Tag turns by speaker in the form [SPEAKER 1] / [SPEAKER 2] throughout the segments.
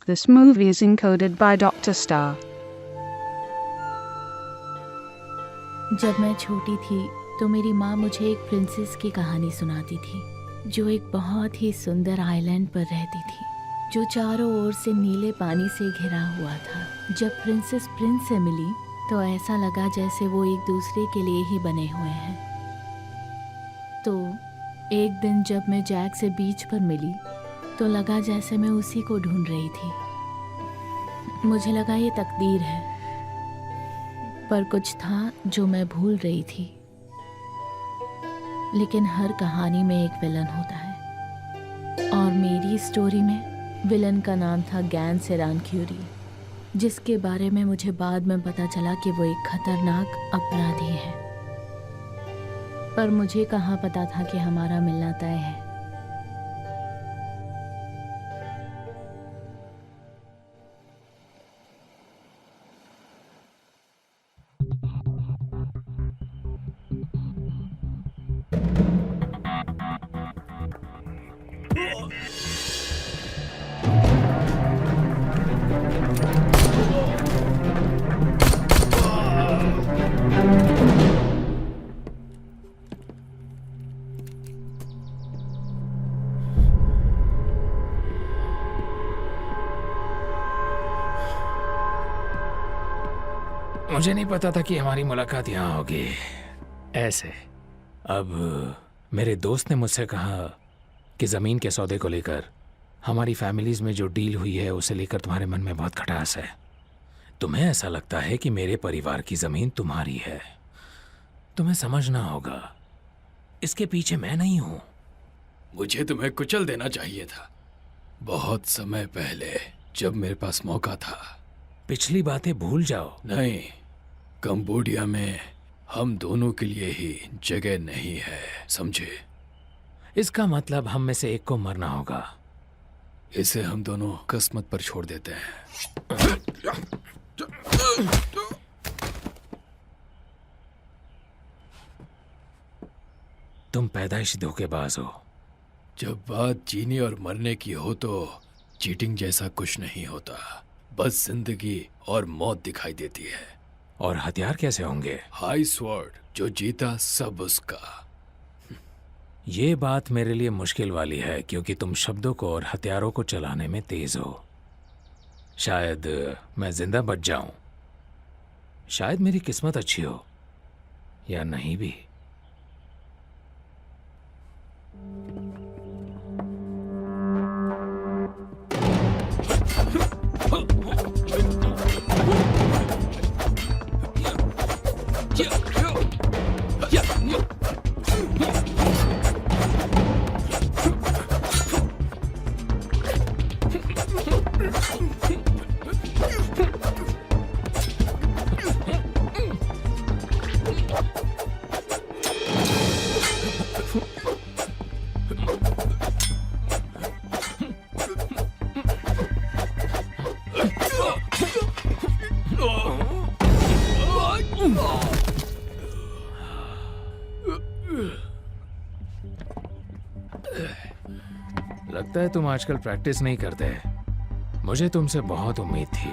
[SPEAKER 1] this movie is encoded by Dr. Star.
[SPEAKER 2] जब मैं छोटी थी तो मेरी माँ मुझे एक प्रिंसेस की कहानी सुनाती थी जो एक बहुत ही सुंदर आइलैंड पर रहती थी जो चारों ओर से नीले पानी से घिरा हुआ था। जब प्रिंसेस प्रिंस से मिली तो ऐसा लगा जैसे वो एक दूसरे के लिए ही बने हुए हैं। तो एक दिन जब मैं जैक से बीच पर मिली तो लगा जैसे मैं उसी को ढूंढ रही थी। मुझे लगा ये तकदीर है, पर कुछ था जो मैं भूल रही थी। लेकिन हर कहानी में एक विलन होता है और मेरी स्टोरी में विलन का नाम था गैन सेरान क्यूरी, जिसके बारे में मुझे बाद में पता चला कि वो एक खतरनाक अपराधी है। पर मुझे कहाँ पता था कि हमारा मिलना तय है।
[SPEAKER 3] मुझे नहीं पता था कि हमारी मुलाकात यहाँ होगी ऐसे। अब मेरे दोस्त ने मुझसे कहा कि ज़मीन के सौदे को लेकर हमारी फैमिलीज़ में जो डील हुई है उसे लेकर तुम्हारे मन में बहुत खटास है। तुम्हें ऐसा लगता है कि मेरे परिवार की ज़मीन तुम्हारी है। तुम्हें समझना होगा, इसके पीछे मैं नहीं हूँ।
[SPEAKER 4] मुझे तुम्हें कुचल देना चाहिए था बहुत समय पहले जब मेरे पास मौका था।
[SPEAKER 3] पिछली बातें भूल जाओ।
[SPEAKER 4] नहीं, कंबोडिया में हम दोनों के लिए ही जगह नहीं है, समझे?
[SPEAKER 3] इसका मतलब हम में से एक को मरना होगा।
[SPEAKER 4] इसे हम दोनों किस्मत पर छोड़ देते हैं।
[SPEAKER 3] तुम पैदाइशी धोखेबाज हो।
[SPEAKER 4] जब बात जीने और मरने की हो तो चीटिंग जैसा कुछ नहीं होता, बस जिंदगी और मौत दिखाई देती है।
[SPEAKER 3] और हथियार कैसे होंगे?
[SPEAKER 4] हाई स्वॉर्ड, जो जीता सब उसका।
[SPEAKER 3] ये बात मेरे लिए मुश्किल वाली है क्योंकि तुम शब्दों को और हथियारों को चलाने में तेज हो। शायद मैं जिंदा बच जाऊं, शायद मेरी किस्मत अच्छी हो, या नहीं भी। लगता है तुम आजकल प्रैक्टिस नहीं करते। मुझे तुमसे बहुत उम्मीद थी।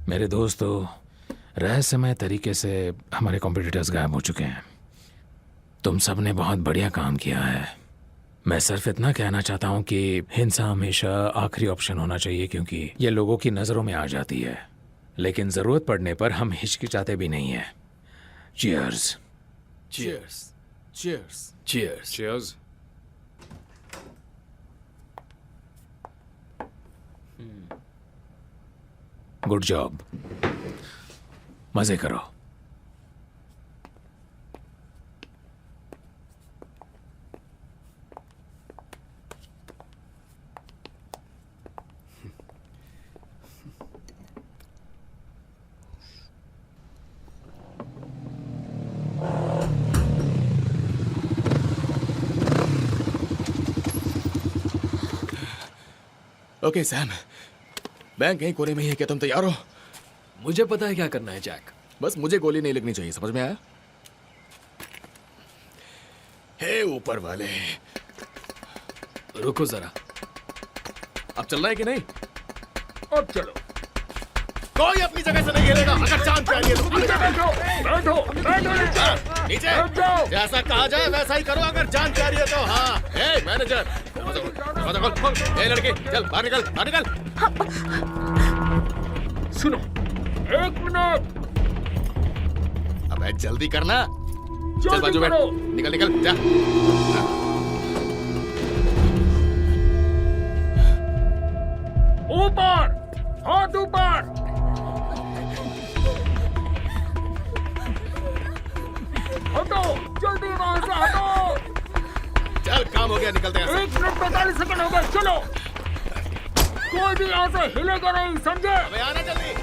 [SPEAKER 3] मेरे दोस्त तो रहस्यमय तरीके से हमारे कॉम्पिटिटर्स गायब हो चुके हैं। तुम सब ने बहुत बढ़िया काम किया है। मैं सिर्फ इतना कहना चाहता हूँ कि हिंसा हमेशा आखिरी ऑप्शन होना चाहिए, क्योंकि ये लोगों की नज़रों में आ जाती है, लेकिन ज़रूरत पड़ने पर हम हिचकिचाते भी नहीं हैं। Cheers.
[SPEAKER 4] Cheers. Cheers. Cheers.
[SPEAKER 3] Cheers. Good job. मजे करो।
[SPEAKER 5] ओके सैम, बैंक यहीं कोने में ही है। क्या तुम तैयार हो?
[SPEAKER 4] मुझे पता है क्या करना है जैक।
[SPEAKER 5] बस मुझे गोली नहीं लगनी चाहिए, समझ में आया? हे ऊपर वाले,
[SPEAKER 4] रुको जरा।
[SPEAKER 5] अब चलना है कि नहीं?
[SPEAKER 3] अब चलो।
[SPEAKER 5] कोई अपनी जगह से नहीं हिलेगा। अगर जान चाहिए तो नीचे। जैसा कहा जाए वैसा ही करो। अगर जान चाहिए है तो हाँ। हे मैनेजर, ए लड़की, चल बाहर निकल, बाहर निकल।
[SPEAKER 3] सुनो, 1 मिनट।
[SPEAKER 5] अबे जल्दी करना। चल बाजू बैठ। निकल निकल जा।
[SPEAKER 3] ऊपर, हाथ ऊपर। हटो, जल्दी वहां से हटो।
[SPEAKER 5] चल काम हो गया, निकलते हैं।
[SPEAKER 3] 1 मिनट 45 सेकंड हो गए, चलो। कोई भी यहाँ से हिलेगा नहीं, समझे?
[SPEAKER 5] अबे आना जल्दी।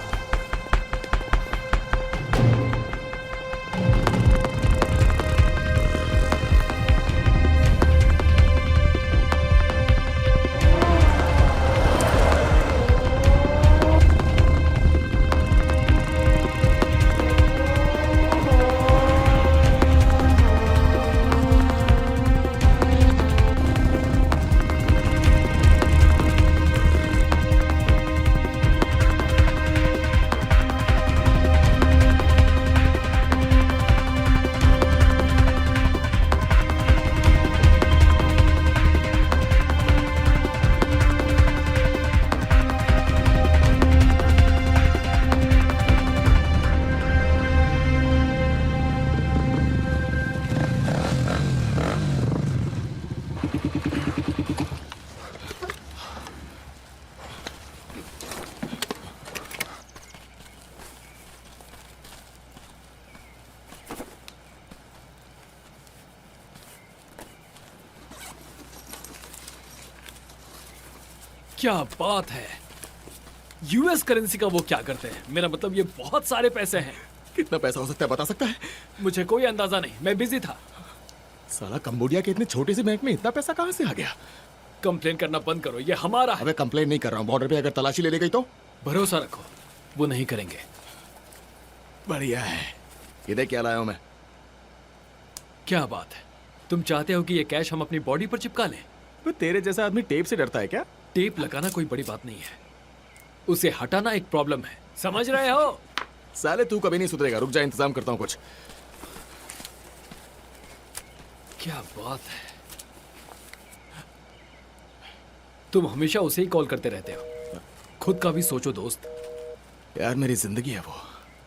[SPEAKER 4] क्या बात है। यूएस करेंसी का वो क्या करते हैं? मेरा मतलब ये बहुत सारे पैसे हैं।
[SPEAKER 5] कितना पैसा हो सकता है बता सकता है?
[SPEAKER 4] मुझे कोई अंदाजा नहीं, मैं बिजी था।
[SPEAKER 5] साला कंबोडिया के इतने छोटे से बैंक में इतना पैसा कहाँ से आ गया?
[SPEAKER 4] कंप्लेन करना बंद करो, ये हमारा है।
[SPEAKER 5] अबे कंप्लेन नहीं कर रहा हूँ, बॉर्डर पे अगर तलाशी ले ली गई तो?
[SPEAKER 4] भरोसा रखो, वो नहीं करेंगे।
[SPEAKER 5] बढ़िया है। इधर क्या लाया हूं मैं?
[SPEAKER 4] क्या बात है, तुम चाहते हो कि ये कैश हम अपनी बॉडी पर चिपका लें?
[SPEAKER 5] तो तेरे जैसा आदमी टेप से डरता है क्या?
[SPEAKER 4] टेप लगाना कोई बड़ी बात नहीं है, उसे हटाना एक प्रॉब्लम है, समझ रहे हो?
[SPEAKER 5] साले तू कभी नहीं सुधरेगा, रुक जा, इंतजाम करता हूँ कुछ।
[SPEAKER 4] क्या बात है, तुम हमेशा उसे ही कॉल करते रहते हो। खुद का भी सोचो दोस्त।
[SPEAKER 5] यार मेरी जिंदगी है वो।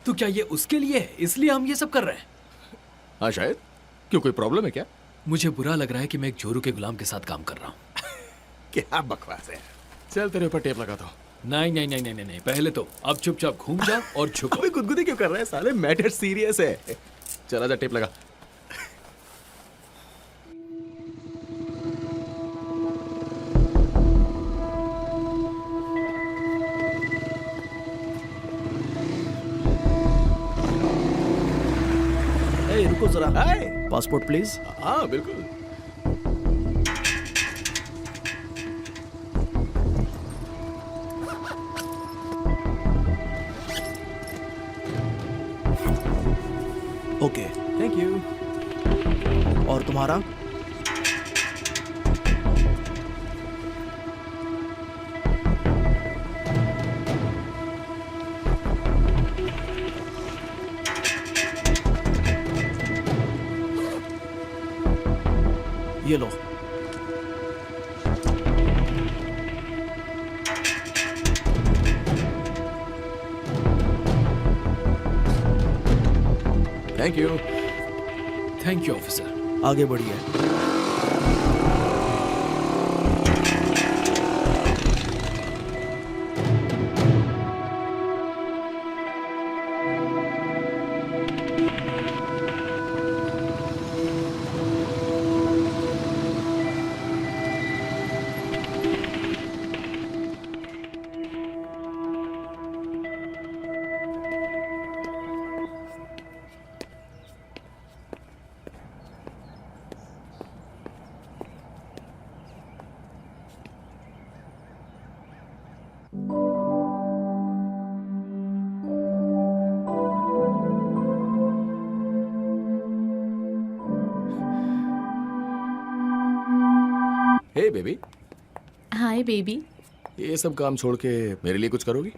[SPEAKER 4] तो क्या ये उसके लिए है, इसलिए हम ये सब कर रहे हैं?
[SPEAKER 5] हाँ शायद। क्यों, कोई प्रॉब्लम है क्या?
[SPEAKER 4] मुझे बुरा लग रहा है कि मैं एक चोरू के गुलाम के साथ काम कर रहा हूँ।
[SPEAKER 5] क्या बकवास है। चल तेरे ऊपर टेप लगाता हूँ।
[SPEAKER 4] नहीं नहीं नहीं नहीं नहीं, पहले तो अब चुपचाप घूम जा और झुको।
[SPEAKER 5] अबे गुदगुदी क्यों कर रहा है साले, मैटर सीरियस है। चला जा, टेप लगा।
[SPEAKER 6] रुको जरा।
[SPEAKER 5] हाय।
[SPEAKER 6] Passport please.
[SPEAKER 5] हाँ बिल्कुल।
[SPEAKER 6] Okay,
[SPEAKER 5] thank you.
[SPEAKER 6] और तुम्हारा? ये लो।
[SPEAKER 5] Thank you.
[SPEAKER 4] Thank you officer.
[SPEAKER 6] आगे बढ़िए।
[SPEAKER 5] Hey baby,
[SPEAKER 2] hi baby.
[SPEAKER 5] ये सब काम छोड़ के मेरे लिए कुछ करोगी?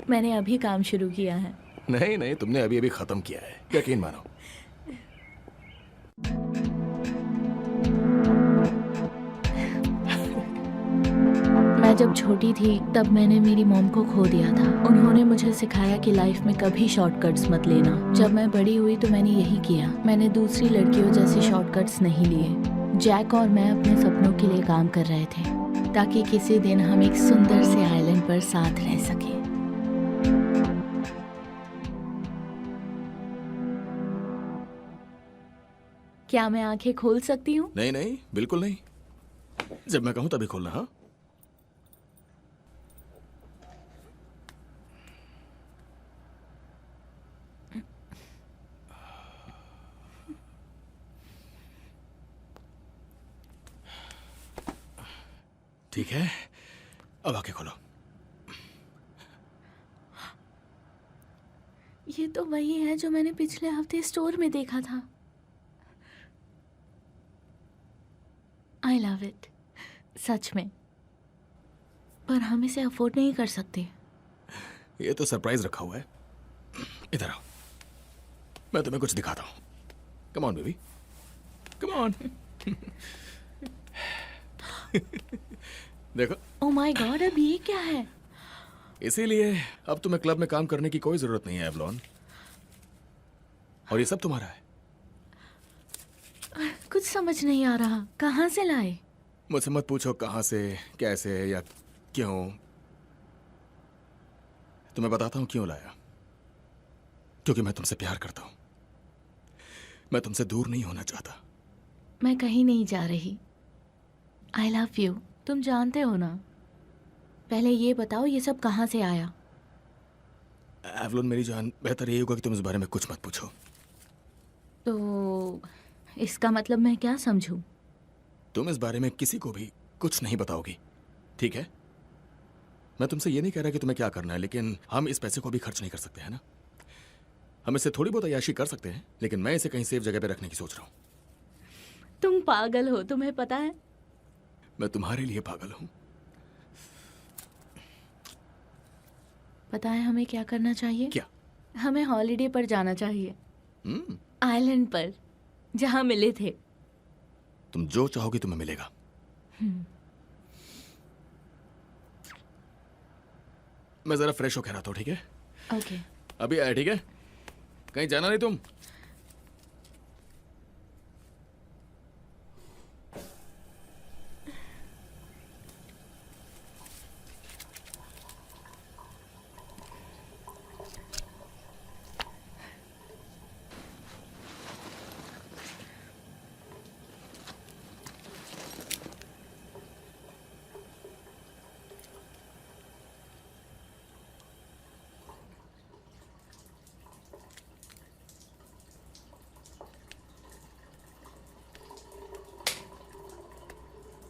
[SPEAKER 2] मैंने अभी काम शुरू किया है।
[SPEAKER 5] नहीं नहीं, तुमने अभी अभी खत्म किया है, यकीन मानो।
[SPEAKER 2] मैं जब छोटी थी तब मैंने मेरी मॉम को खो दिया था। उन्होंने मुझे सिखाया कि लाइफ में कभी शॉर्टकट्स मत लेना। जब मैं बड़ी हुई तो मैंने यही किया। मैंने दूसरी लड़कियों जैसे शॉर्टकट्स नहीं लिए। जैक और मैं अपने सपनों के लिए काम कर रहे थे ताकि किसी दिन हम एक सुंदर से आइलैंड पर साथ रह सकें। क्या मैं आंखें खोल सकती हूँ?
[SPEAKER 5] नहीं नहीं, बिल्कुल नहीं। जब मैं कहूं तभी खोलना। हाँ, ठीक है, अब आके खोलो।
[SPEAKER 2] ये तो वही है जो मैंने पिछले हफ्ते स्टोर में देखा था। आई लव इट, सच में। पर हम इसे अफोर्ड नहीं कर सकते।
[SPEAKER 5] ये तो सरप्राइज रखा हुआ है। इधर आओ, मैं तुम्हें कुछ दिखाता हूँ। Come on baby, come on. देखो।
[SPEAKER 2] ओह माय गॉड, अब ये क्या है?
[SPEAKER 5] इसीलिए अब तुम्हें क्लब में काम करने की कोई जरूरत नहीं है एवलॉन। और ये सब तुम्हारा है।
[SPEAKER 2] कुछ समझ नहीं आ रहा, कहाँ से लाए?
[SPEAKER 5] मुझसे मत पूछो कहाँ से, कैसे या क्यों। तुम्हें बताता हूँ क्यों लाया। क्योंकि मैं तुमसे प्यार करता हूँ। मैं तुमसे दूर नहीं होना चाहता।
[SPEAKER 2] मैं कहीं नहीं जा रही। आई लव यू, तुम जानते हो ना। पहले ये बताओ ये सब कहाँ से आया?
[SPEAKER 5] एवलॉन मेरी जान, बेहतर यही होगा कि तुम इस बारे में कुछ मत पूछो।
[SPEAKER 2] तो इसका मतलब मैं क्या समझूं?
[SPEAKER 5] तुम इस बारे में किसी को भी कुछ नहीं बताओगी, ठीक है? मैं तुमसे ये नहीं कह रहा कि तुम्हें क्या करना है, लेकिन हम इस पैसे को भी खर्च नहीं कर सकते, है ना? हम इससे थोड़ी बहुत अय्याशी कर सकते हैं, लेकिन मैं इसे कहीं सेफ जगह पे रखने की सोच रहा हूँ।
[SPEAKER 2] तुम पागल हो, तुम्हें पता है?
[SPEAKER 5] मैं तुम्हारे लिए पागल हूँ।
[SPEAKER 2] पता है हमें क्या करना चाहिए?
[SPEAKER 5] क्या?
[SPEAKER 2] हमें हॉलिडे पर जाना चाहिए। आइलैंड पर, जहाँ मिले थे।
[SPEAKER 5] तुम जो चाहोगी तुम्हें मिलेगा। मैं जरा फ्रेश होकर आता हूँ, ठीक है?
[SPEAKER 2] ओके।
[SPEAKER 5] अभी आया, ठीक है? कहीं जाना नहीं तुम।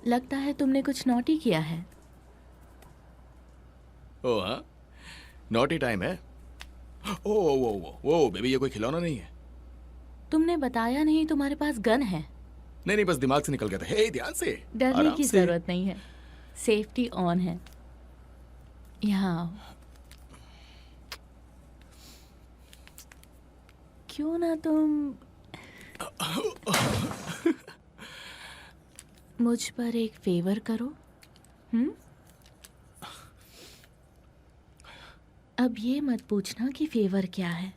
[SPEAKER 2] लगता है तुमने कुछ नॉटी किया है।
[SPEAKER 5] ओ हाँ, नॉटी टाइम है। ओ ओ ओ ओ बेबी, ये कोई खिलौना नहीं है।
[SPEAKER 2] तुमने बताया नहीं तुम्हारे पास गन है।
[SPEAKER 5] नहीं नहीं, बस दिमाग से निकल गया था। हे, ध्यान से।
[SPEAKER 2] डरने
[SPEAKER 5] आराम
[SPEAKER 2] की
[SPEAKER 5] से।
[SPEAKER 2] जरूरत नहीं है, सेफ्टी ऑन है। यहाँ आओ। क्यों ना तुम मुझ पर एक फेवर करो। अब ये मत पूछना कि फेवर क्या है।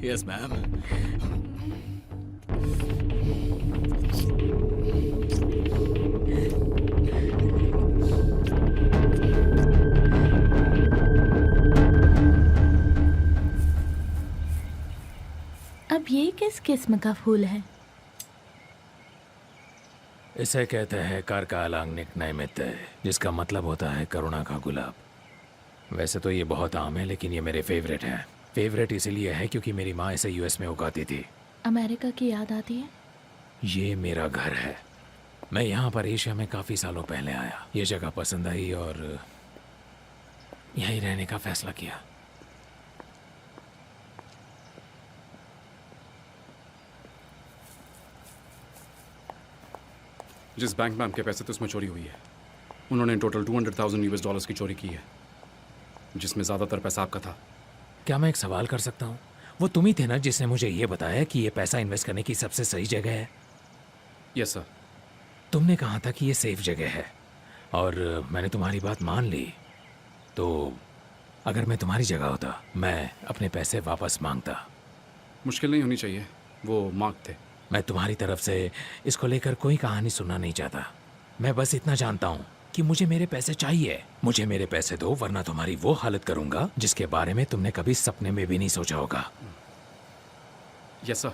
[SPEAKER 5] Yes ma'am.
[SPEAKER 2] अब ये किस किस्म का फूल है?
[SPEAKER 3] इसे कहते हैं कारकालांगनिक नैमित्य, जिसका मतलब होता है करुणा का गुलाब। वैसे तो ये बहुत आम है, लेकिन ये मेरे फेवरेट है। फेवरेट इसीलिए है क्योंकि मेरी माँ इसे यूएस में उगाती थी।
[SPEAKER 2] अमेरिका की याद आती है?
[SPEAKER 3] ये मेरा घर है। मैं यहाँ पर एशिया में काफ़ी सालों पहले आया। ये जगह पसंद आई और यहीं रहने का फैसला किया।
[SPEAKER 6] जिस बैंक में आपके पैसे थे उसमें चोरी हुई है। उन्होंने टोटल $200,000 की चोरी की है, जिसमें ज़्यादातर पैसा आपका था।
[SPEAKER 3] क्या मैं एक सवाल कर सकता हूँ? वो तुम ही थे ना जिसने मुझे ये बताया कि ये पैसा इन्वेस्ट करने की सबसे सही जगह है?
[SPEAKER 6] Yes sir.
[SPEAKER 3] तुमने कहा था कि ये सेफ जगह है और मैंने तुम्हारी बात मान ली। तो अगर मैं तुम्हारी जगह होता, मैं अपने पैसे वापस मांगता।
[SPEAKER 6] मुश्किल नहीं होनी चाहिए, वो मार्क थे।
[SPEAKER 3] मैं तुम्हारी तरफ से इसको लेकर कोई कहानी सुनना नहीं चाहता। मैं बस इतना जानता हूँ कि मुझे मेरे पैसे चाहिए। मुझे मेरे पैसे दो, वरना तुम्हारी वो हालत करूंगा जिसके बारे में तुमने कभी सपने में भी नहीं सोचा होगा।
[SPEAKER 6] Yes sir.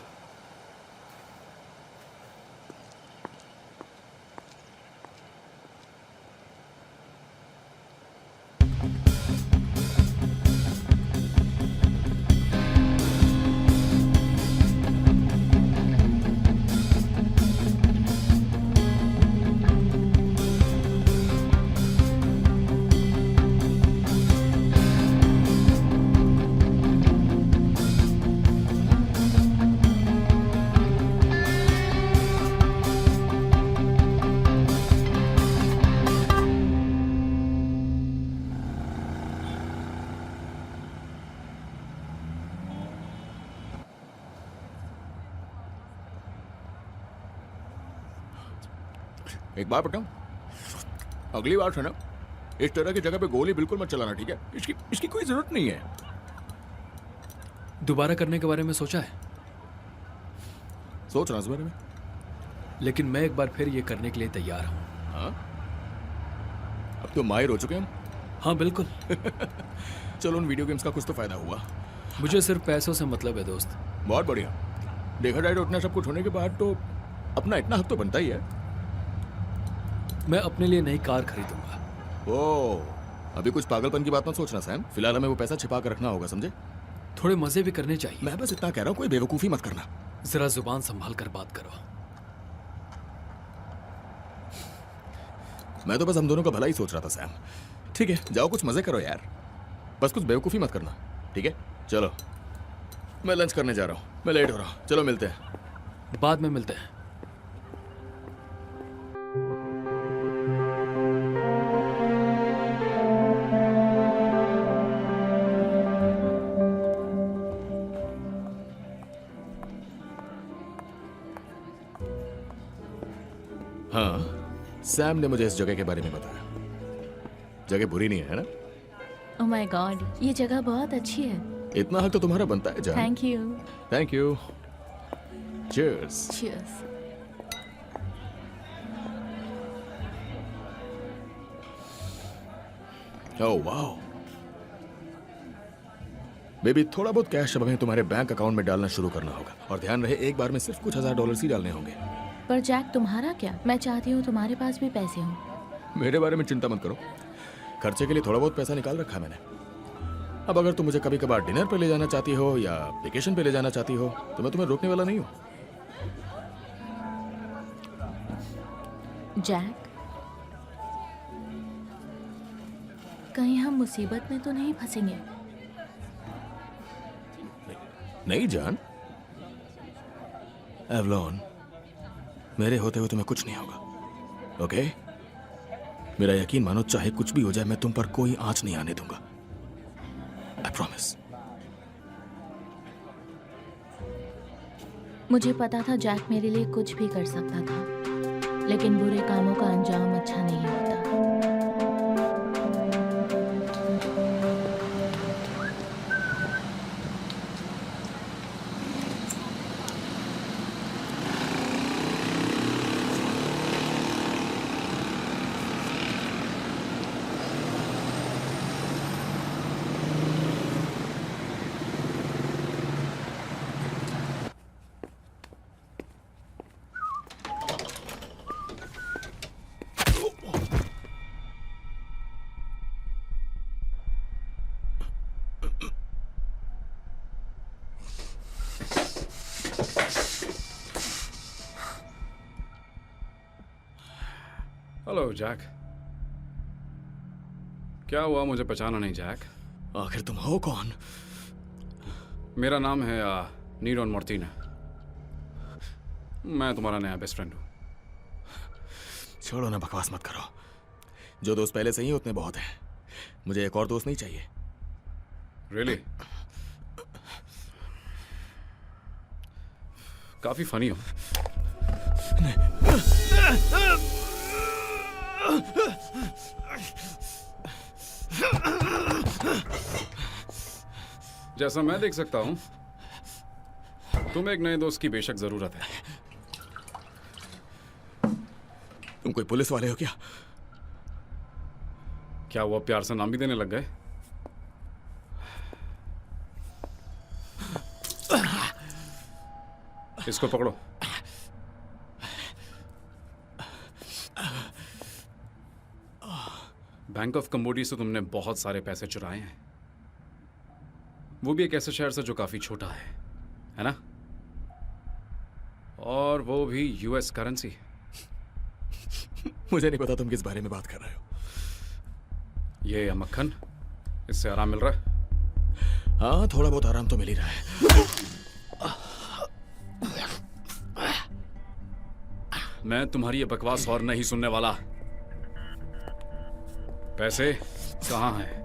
[SPEAKER 5] एक बार बताऊं, अगली बार से ना इस तरह की जगह पे गोली बिल्कुल मत चलाना, ठीक है? इसकी कोई जरूरत नहीं है।
[SPEAKER 4] दोबारा करने के बारे में सोचा है?
[SPEAKER 5] सोच रहा इस बारे में।
[SPEAKER 4] लेकिन मैं एक बार फिर ये करने के लिए तैयार हूँ।
[SPEAKER 5] हाँ, अब तो माहिर हो चुके हम।
[SPEAKER 4] हाँ बिल्कुल।
[SPEAKER 5] चलो, उन वीडियो गेम्स का कुछ तो फायदा हुआ।
[SPEAKER 4] मुझे सिर्फ पैसों से मतलब है दोस्त।
[SPEAKER 5] बहुत बढ़िया। देखा जाए तो इतना सब कुछ होने के बाद तो अपना इतना हक तो बनता ही है।
[SPEAKER 4] मैं अपने लिए नई कार खरीदूंगा।
[SPEAKER 5] ओ, अभी कुछ पागलपन की बात मत सोचना सैम। फिलहाल हमें वो पैसा छिपा कर रखना होगा, समझे?
[SPEAKER 4] थोड़े मजे भी करने चाहिए।
[SPEAKER 5] मैं बस इतना कह रहा हूँ, कोई बेवकूफ़ी मत करना।
[SPEAKER 4] जरा जुबान संभाल कर बात करो।
[SPEAKER 5] मैं तो बस हम दोनों का भला ही सोच रहा था सैम। ठीक है, जाओ कुछ मजे करो यार, बस कुछ बेवकूफ़ी मत करना, ठीक है? चलो, मैं लंच करने जा रहा हूँ, मैं लेट हो रहा हूँ। चलो मिलते हैं।
[SPEAKER 4] बाद में मिलते हैं।
[SPEAKER 5] हाँ, सैम ने मुझे इस जगह के बारे में बताया। जगह बुरी नहीं है ना?
[SPEAKER 2] ओह माय गॉड, ये जगह बहुत अच्छी है।
[SPEAKER 5] इतना हक तो तुम्हारा बनता है जान।
[SPEAKER 2] Thank you.
[SPEAKER 5] Thank you. Cheers.
[SPEAKER 2] Cheers.
[SPEAKER 5] Oh wow baby, थोड़ा बहुत कैश अब हमें तुम्हारे बैंक अकाउंट में डालना शुरू करना होगा, और ध्यान रहे एक बार में सिर्फ कुछ $1000 ही डालने होंगे।
[SPEAKER 2] पर जैक, तुम्हारा क्या? मैं चाहती हूँ तुम्हारे पास भी पैसे हों।
[SPEAKER 5] मेरे बारे में चिंता मत करो, खर्चे के लिए थोड़ा बहुत पैसा निकाल रखा मैंने। अब अगर तुम मुझे कभी कभार डिनर पे ले जाना चाहती हो या वेकेशन पे ले जाना चाहती हो तो मैं तुम्हें रोकने वाला नहीं हूँ।
[SPEAKER 2] जैक, कहीं हम मुसीबत में तो नहीं फंसेंगे?
[SPEAKER 5] नहीं जान, एवलॉन, मेरे होते हुए तुम्हें कुछ नहीं होगा, ओके? मेरा यकीन मानो, चाहे कुछ भी हो जाए मैं तुम पर कोई आंच नहीं आने दूंगा। I promise.
[SPEAKER 2] मुझे पता था जैक मेरे लिए कुछ भी कर सकता था, लेकिन बुरे कामों का अंजाम अच्छा नहीं होता।
[SPEAKER 6] Hello Jack. क्या हुआ, मुझे पहचाना नहीं जैक?
[SPEAKER 5] आखिर तुम हो कौन?
[SPEAKER 6] मेरा नाम है नीरोन मार्टिना। मैं तुम्हारा नया बेस्ट फ्रेंड हूँ।
[SPEAKER 5] छोड़ो ना, बकवास मत करो। जो दोस्त पहले से ही उतने बहुत हैं। मुझे एक और दोस्त नहीं चाहिए।
[SPEAKER 6] रियली? काफी फनी हो। जैसा मैं देख सकता हूं, तुम्हें एक नए दोस्त की बेशक जरूरत है।
[SPEAKER 5] तुम कोई पुलिस वाले हो क्या?
[SPEAKER 6] क्या वो प्यार से नाम भी देने लग गए? इसको पकड़ो। बैंक ऑफ कंबोडिया से तुमने बहुत सारे पैसे चुराए हैं, वो भी एक ऐसे शहर से जो काफी छोटा है ना? और वो भी यूएस करेंसी।
[SPEAKER 5] मुझे नहीं पता तुम किस बारे में बात कर रहे हो।
[SPEAKER 6] ये मक्खन, इससे आराम मिल रहा है?
[SPEAKER 5] हाँ, थोड़ा बहुत आराम तो मिल ही रहा है।
[SPEAKER 6] मैं तुम्हारी ये बकवास और नहीं सुनने वाला। पैसे कहाँ हैं?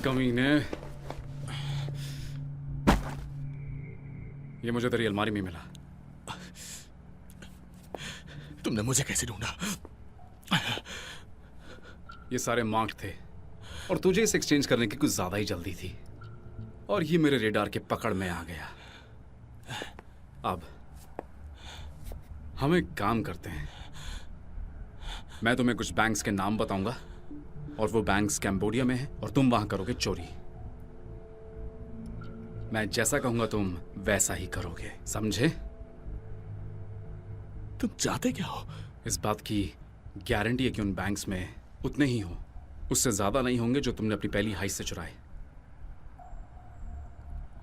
[SPEAKER 6] कमीने, ये मुझे तेरी अलमारी में मिला।
[SPEAKER 5] तुमने मुझे कैसे ढूंढा?
[SPEAKER 6] ये सारे मार्क थे और तुझे इसे एक्सचेंज करने की कुछ ज्यादा ही जल्दी थी, और ये मेरे रेडार के पकड़ में आ गया। अब हम एक काम करते हैं, मैं तुम्हें कुछ बैंक्स के नाम बताऊंगा और वो बैंक्स कैम्बोडिया में है और तुम वहां करोगे चोरी। मैं जैसा कहूंगा तुम वैसा ही करोगे, समझे?
[SPEAKER 5] तुम चाहते क्या हो?
[SPEAKER 6] इस बात की गारंटी है कि उन बैंक्स में उतने ही हो, उससे ज्यादा नहीं होंगे जो तुमने अपनी पहली हाइस से चुराए।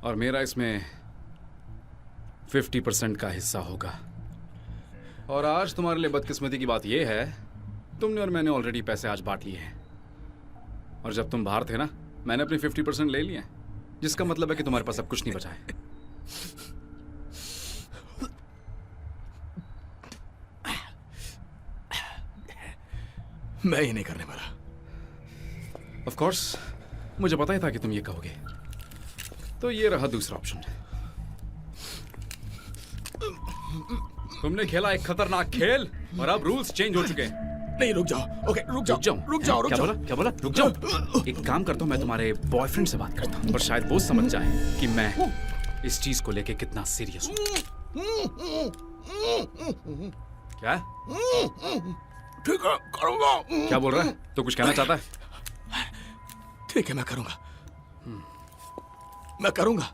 [SPEAKER 6] और मेरा इसमें 50% का हिस्सा होगा। और आज तुम्हारे लिए बदकिस्मती की बात यह है, तुमने और मैंने ऑलरेडी पैसे आज बांट लिए हैं। और जब तुम बाहर थे ना, मैंने अपने 50% ले लिए, जिसका मतलब है कि तुम्हारे पास अब कुछ नहीं बचा है।
[SPEAKER 5] मैं ये नहीं करने वाला।
[SPEAKER 6] ऑफ कोर्स, मुझे पता ही था कि तुम ये कहोगे। तो ये रहा दूसरा ऑप्शन। तुमने खेला एक खतरनाक खेल और अब रूल्स चेंज हो चुके हैं।
[SPEAKER 5] नहीं, रुक जाओ। ओके, रुक जाओ। रुक जाओ।
[SPEAKER 6] क्या बोला? रुक जाओ। एक काम करता हूँ, मैं तुम्हारे बॉयफ्रेंड से बात करता हूँ और शायद वो समझ जाए कि मैं इस चीज को लेके कितना सीरियस हूँ। क्या?
[SPEAKER 5] ठीक है, करूंगा।
[SPEAKER 6] क्या बोल रहा है? तो कुछ कहना चाहता है?
[SPEAKER 5] ठीक है, मैं करूंगा। मैं करूंगा।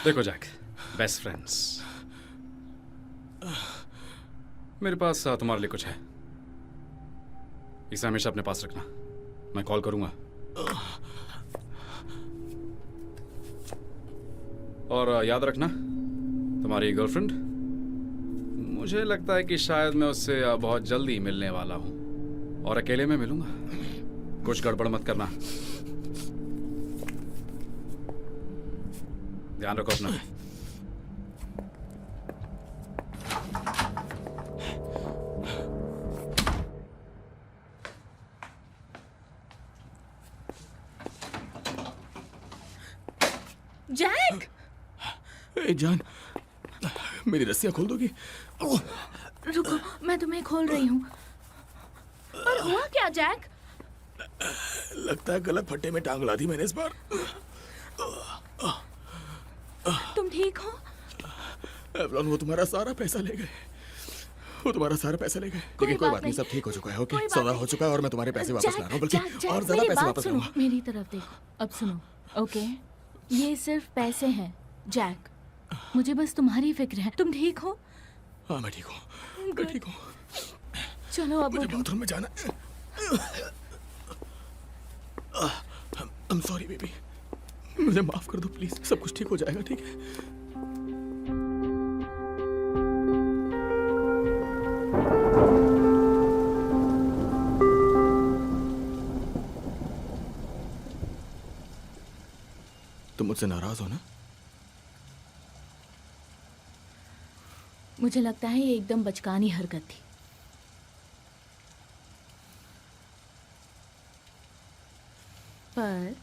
[SPEAKER 6] देखो जैक, बेस्ट फ्रेंड्स, मेरे पास तुम्हारे लिए कुछ है। इसे हमेशा अपने पास रखना, मैं कॉल करूंगा। और याद रखना, तुम्हारी गर्लफ्रेंड, मुझे लगता है कि शायद मैं उससे बहुत जल्दी मिलने वाला हूं और अकेले में मिलूंगा। कुछ गड़बड़ मत करना, ध्यान रखो अपना।
[SPEAKER 5] ए जान, मेरी रस्सियां खोल दोगी?
[SPEAKER 2] रुको, मैं तुम्हें खोल रही हूँ। पर हुआ क्या जैक?
[SPEAKER 5] लगता है गलत फट्टे में टांग ला दी मैंने इस बार।
[SPEAKER 2] तुम ठीक हो?
[SPEAKER 5] एवलॉन, वो तुम्हारा सारा पैसा ले गए। वो तुम्हारा सारा पैसा ले गए, लेकिन कोई बात नहीं, सब ठीक हो चुका है। ओके, सौदा हो चुका है और मैं तुम्हारे पैसे वापस ला रहा हूँ, बल्कि और ज्यादा पैसे वापस लाऊंगा।
[SPEAKER 2] मेरी तरफ देखो, अब सुनो। ओके, ये सिर्फ पैसे हैं जैक, मुझे बस तुम्हारी फिक्र है। तुम ठीक हो?
[SPEAKER 5] हाँ, मैं ठीक हूँ, मैं ठीक हूँ।
[SPEAKER 2] चलो अब
[SPEAKER 5] मुझे
[SPEAKER 2] उठो।
[SPEAKER 5] बाथरूम में जाना है। I'm sorry बेबी, मुझे माफ कर दो प्लीज, सब कुछ ठीक हो जाएगा, ठीक है? तुम मुझसे नाराज हो ना?
[SPEAKER 2] मुझे लगता है ये एकदम बचकानी हरकत थी। पर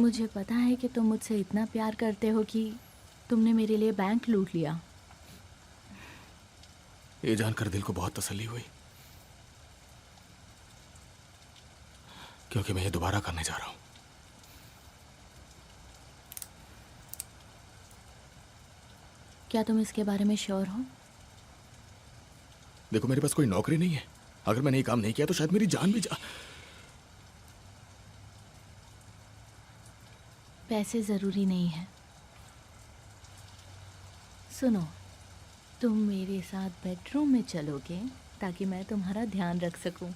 [SPEAKER 2] मुझे पता है कि तुम मुझसे इतना प्यार करते हो कि तुमने मेरे लिए बैंक लूट लिया।
[SPEAKER 5] ये जानकर दिल को बहुत तसल्ली हुई, क्योंकि मैं ये दोबारा करने जा रहा हूं।
[SPEAKER 2] क्या तुम इसके बारे में श्योर हो?
[SPEAKER 5] देखो, मेरे पास कोई नौकरी नहीं है। अगर मैंने ये काम नहीं किया तो शायद मेरी जान भी जा।
[SPEAKER 2] पैसे ज़रूरी नहीं है। सुनो, तुम मेरे साथ बेडरूम में चलोगे ताकि मैं तुम्हारा ध्यान रख सकूं।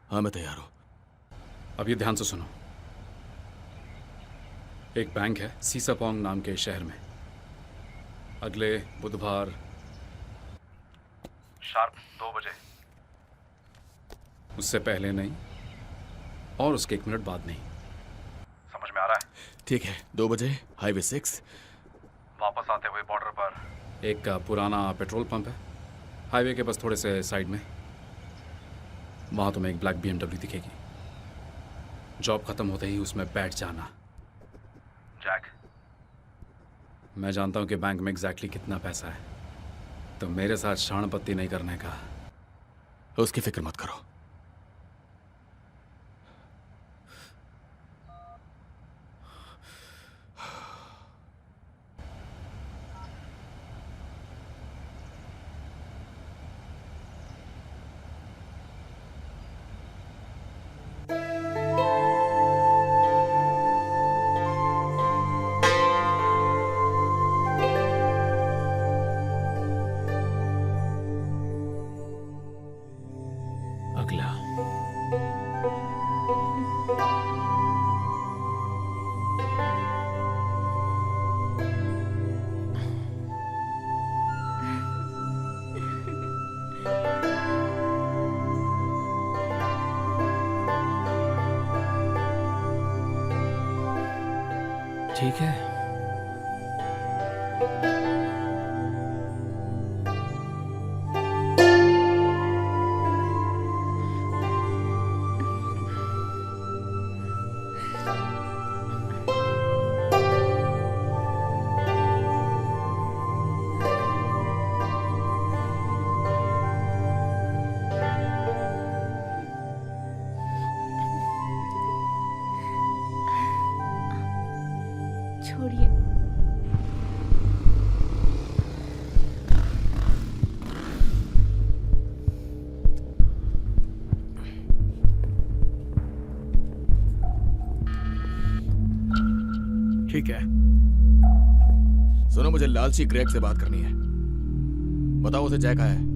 [SPEAKER 5] हाँ, मैं तैयार हूँ।
[SPEAKER 6] अब ये ध्यान से सुनो। एक बैंक है सीसापोंग नाम के शहर में। अगले बुधवार शार्प 2 बजे। उससे पहले नहीं और उसके 1 मिनट बाद नहीं। समझ में आ रहा है?
[SPEAKER 5] ठीक है, 2 बजे हाईवे 6।
[SPEAKER 6] वापस आते हुए बॉर्डर पर एक पुराना पेट्रोल पंप है, हाईवे के बस थोड़े से साइड में। वहाँ तुम्हें एक ब्लैक BMW दिखेगी। जॉब खत्म होते ही उसमें बैठ जाना। जैक, मैं जानता हूँ कि बैंक में एग्जैक्टली कितना पैसा है, तो मेरे साथ शाणपत्ती नहीं करने का।
[SPEAKER 5] उसकी फिक्र मत करो।
[SPEAKER 3] अगला ठीक है।
[SPEAKER 2] छोड़िए।
[SPEAKER 4] ठीक है।
[SPEAKER 5] सुनो, मुझे लालची ग्रेग से बात करनी है। बताओ उसे जय कहाँ है?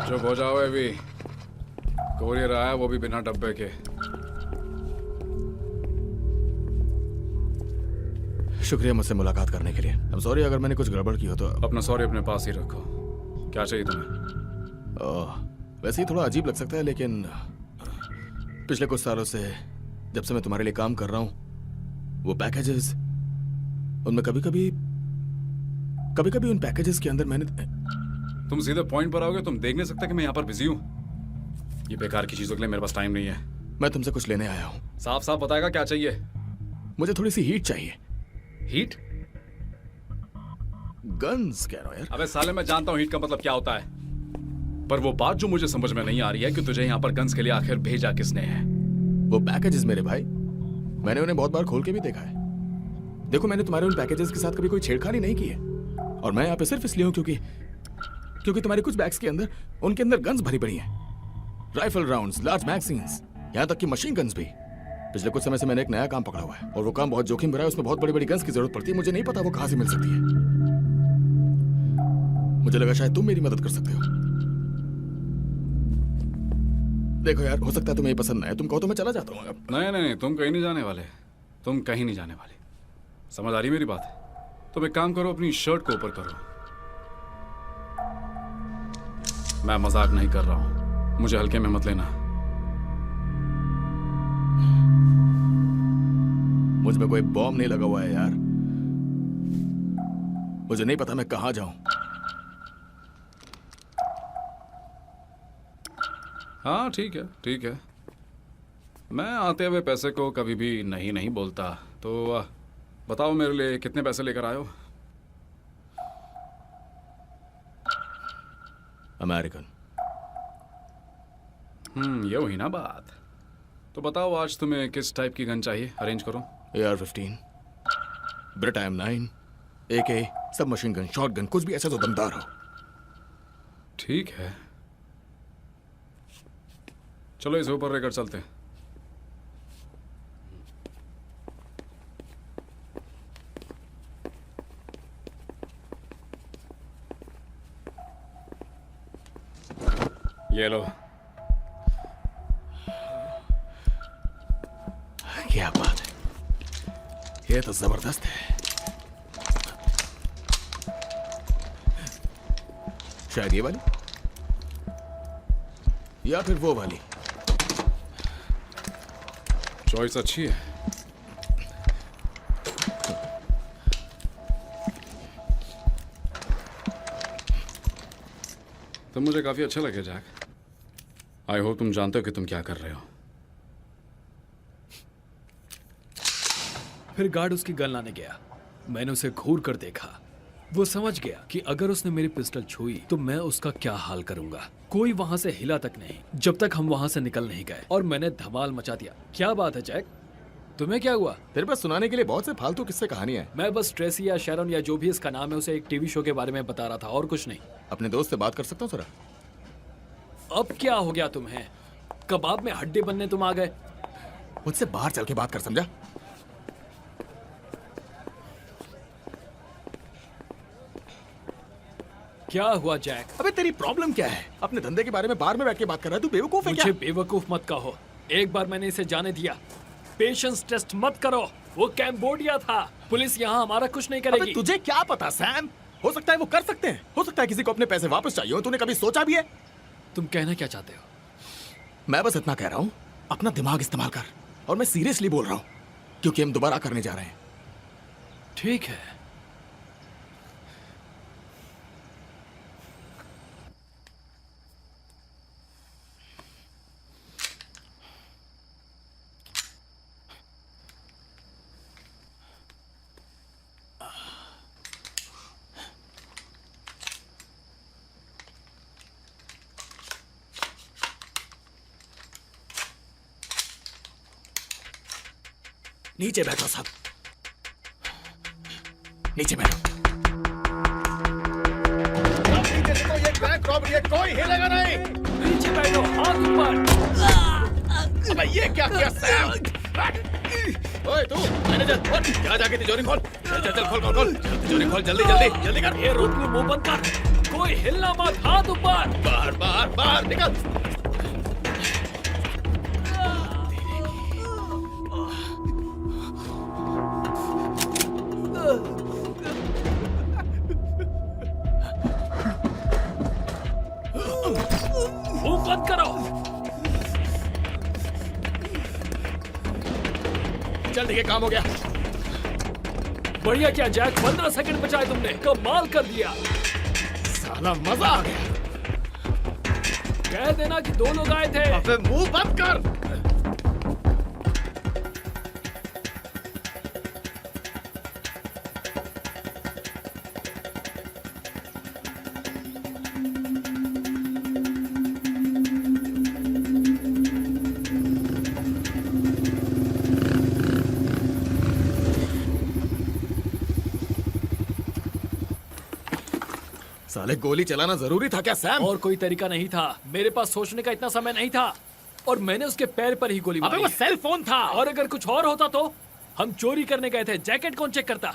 [SPEAKER 6] चुप हो जाओ अभी। कोरियर आया, वो भी बिना डब्बे के।
[SPEAKER 5] शुक्रिया मुझसे मुलाकात करने के लिए। I'm sorry अगर मैंने कुछ गड़बड़ की हो तो।
[SPEAKER 6] अपना सॉरी अपने पास ही रखो। क्या चाहिए तुम्हें?
[SPEAKER 5] वैसे ही थोड़ा अजीब लग सकता है, लेकिन पिछले कुछ सालों से जब से मैं तुम्हारे लिए काम कर रहा हूं, वो पैकेजेस, उनमें कभी कभी उन पैकेजेस के अंदर मैंने।
[SPEAKER 6] तुम सीधे पॉइंट पर आओगे? तुम देख नहीं सकते कि मैं यहाँ पर बिजी हूँ? ये बेकार की चीजों के लिए मेरे पास टाइम नहीं है।
[SPEAKER 5] मैं तुमसे कुछ लेने आया हूँ।
[SPEAKER 6] साफ साफ बताएगा क्या चाहिए?
[SPEAKER 5] मुझे थोड़ी सी हीट चाहिए।
[SPEAKER 6] हीट?
[SPEAKER 5] गन्स कह रहा हूँ यार।
[SPEAKER 6] अबे साले, मैं जानता हूँ हीट का मतलब क्या होता है, पर वो बात जो मुझे समझ में नहीं आ रही है कि तुझे यहाँ पर गन्स के लिए आखिर भेजा किसने है?
[SPEAKER 5] वो पैकेजेस मेरे भाई, मैंने उन्हें बहुत बार खोल के भी देखा है। देखो, मैंने तुम्हारे उन पैकेजेस के साथ कभी कोई छेड़खानी नहीं की है, और मैं यहाँ पे सिर्फ इसलिए हूँ क्योंकि तुम्हारे कुछ बैग्स के अंदर, उनके अंदर गन्स भरी पड़ी हैं। राइफल राउंड्स, लार्ज मैगजीन्स, यहाँ तक कि मशीन गन्स भी। पिछले कुछ समय से मैंने एक नया काम पकड़ा हुआ है, और वो काम बहुत जोखिम भरा है। उसमें बहुत बड़ी बड़ी गन्स की जरूरत पड़ती है। मुझे नहीं पता वो कहाँ से मिल सकती है। मुझे लगा शायद तुम मेरी मदद कर सकते हो। देखो यार, हो सकता है तुम्हें ये पसंद ना है। तुम कहो तो मैं चला जाता हूँ।
[SPEAKER 6] नहीं, तुम कहीं नहीं जाने वाले। तुम कहीं नहीं जाने वाले। समझ आ रही मेरी बात? तुम एक काम करो, अपनी शर्ट को ऊपर करो। मैं मजाक नहीं कर रहा हूं, मुझे हल्के में मत लेना।
[SPEAKER 5] मुझ में कोई बॉम्ब नहीं लगा हुआ है यार। मुझे नहीं पता मैं कहां जाऊं।
[SPEAKER 6] हाँ ठीक है। मैं आते हुए पैसे को कभी भी नहीं बोलता। तो बताओ मेरे लिए कितने पैसे लेकर आए हो?
[SPEAKER 5] अमेरिकन।
[SPEAKER 6] ये हुई ना बात। तो बताओ आज तुम्हें किस टाइप की गन चाहिए, अरेंज करो।
[SPEAKER 5] AR-15, ब्रिटाइम 9, AK, सब मशीन गन, शॉर्ट गन, कुछ भी ऐसा जो दमदार हो।
[SPEAKER 6] ठीक है, चलो इसे ऊपर लेकर चलते हैं। ये लो।
[SPEAKER 5] क्या बात है, ये तो जबरदस्त है। शायद ये वाली या फिर वो वाली।
[SPEAKER 6] चॉइस अच्छी है। तुम मुझे काफी अच्छे लगे जैक। आई होप तुम जानते हो कि तुम क्या कर रहे हो।
[SPEAKER 4] फिर गार्ड उसकी गन लाने गया। मैंने उसे घूर कर देखा। वो समझ गया कि अगर उसने मेरी पिस्टल छुई तो मैं उसका क्या हाल करूंगा। कोई वहां से हिला तक नहीं जब तक हम वहां से निकल नहीं गए, और मैंने धमाल मचा दिया। क्या बात है जैक, तुम्हें क्या हुआ?
[SPEAKER 5] तेरे पास सुनाने के लिए बहुत से फालतू किस्से कहानी है।
[SPEAKER 4] मैं बस ट्रेसी या शैरन या जो भी इसका नाम है उसे एक टीवी शो के बारे में बता रहा था, और कुछ नहीं।
[SPEAKER 5] अपने दोस्त से बात कर सकता हूँ जरा?
[SPEAKER 4] अब क्या हो गया तुम्हें? कबाब में हड्डी बनने तुम आ गए।
[SPEAKER 5] मुझसे बाहर चल के बात कर, समझा?
[SPEAKER 4] क्या हुआ जैक?
[SPEAKER 5] अबे तेरी प्रॉब्लम क्या है? अपने धंधे के बारे में बाहर में बैठ के बात कर रहा है। तू बेवकूफ है क्या?
[SPEAKER 4] मुझे बेवकूफ मत कहो। एक बार मैंने इसे जाने दिया। पेशेंस टेस्ट मत करो। वो कैम्बोडिया था। पुलिस यहाँ हमारा कुछ नहीं
[SPEAKER 5] अबे
[SPEAKER 4] करेगी।
[SPEAKER 5] तुझे क्या पता सैम? हो सकता है वो कर सकते हैं। हो सकता है किसी को अपने पैसे वापस चाहिए हो। तूने कभी सोचा भी है?
[SPEAKER 4] तुम कहना क्या चाहते हो?
[SPEAKER 5] मैं बस इतना कह रहा हूं, अपना दिमाग इस्तेमाल कर। और मैं सीरियसली बोल रहा हूं, क्योंकि हम दोबारा करने जा रहे हैं।
[SPEAKER 4] ठीक है।
[SPEAKER 5] नीचे बैठो सब, नीचे बैठो। कोई हिलेगा नहीं।
[SPEAKER 4] नीचे बैठो, हाथ ऊपर।
[SPEAKER 5] अबे ये क्या किया सैम? ओए तू मैनेजर, उठ, जा जाके तिजोरी खोल। चल चल चल, खोल खोल खोल, चल तिजोरी खोल, जल्दी जल्दी जल्दी कर।
[SPEAKER 4] ये रोकलू, मुंह बंद कर। कोई हिलना मत, हाथ ऊपर।
[SPEAKER 5] बाहर बाहर बाहर निकल।
[SPEAKER 4] मुंह बंद करो।
[SPEAKER 5] चल ठीक है, काम हो गया।
[SPEAKER 4] बढ़िया किया जैक, 15 सेकंड बचाए तुमने। कमाल कर दिया।
[SPEAKER 5] साला मजा आ गया।
[SPEAKER 4] कह देना कि 2 लोग आए थे।
[SPEAKER 5] अबे मुंह बंद कर। साले गोली चलाना जरूरी था क्या सैम?
[SPEAKER 4] और कोई तरीका नहीं था। मेरे पास सोचने का इतना समय नहीं था। और मैंने उसके पैर पर ही गोली मारी।
[SPEAKER 5] अबे वो सेल फोन था।
[SPEAKER 4] और अगर कुछ और होता तो? हम चोरी करने गए थे, जैकेट कौन चेक करता?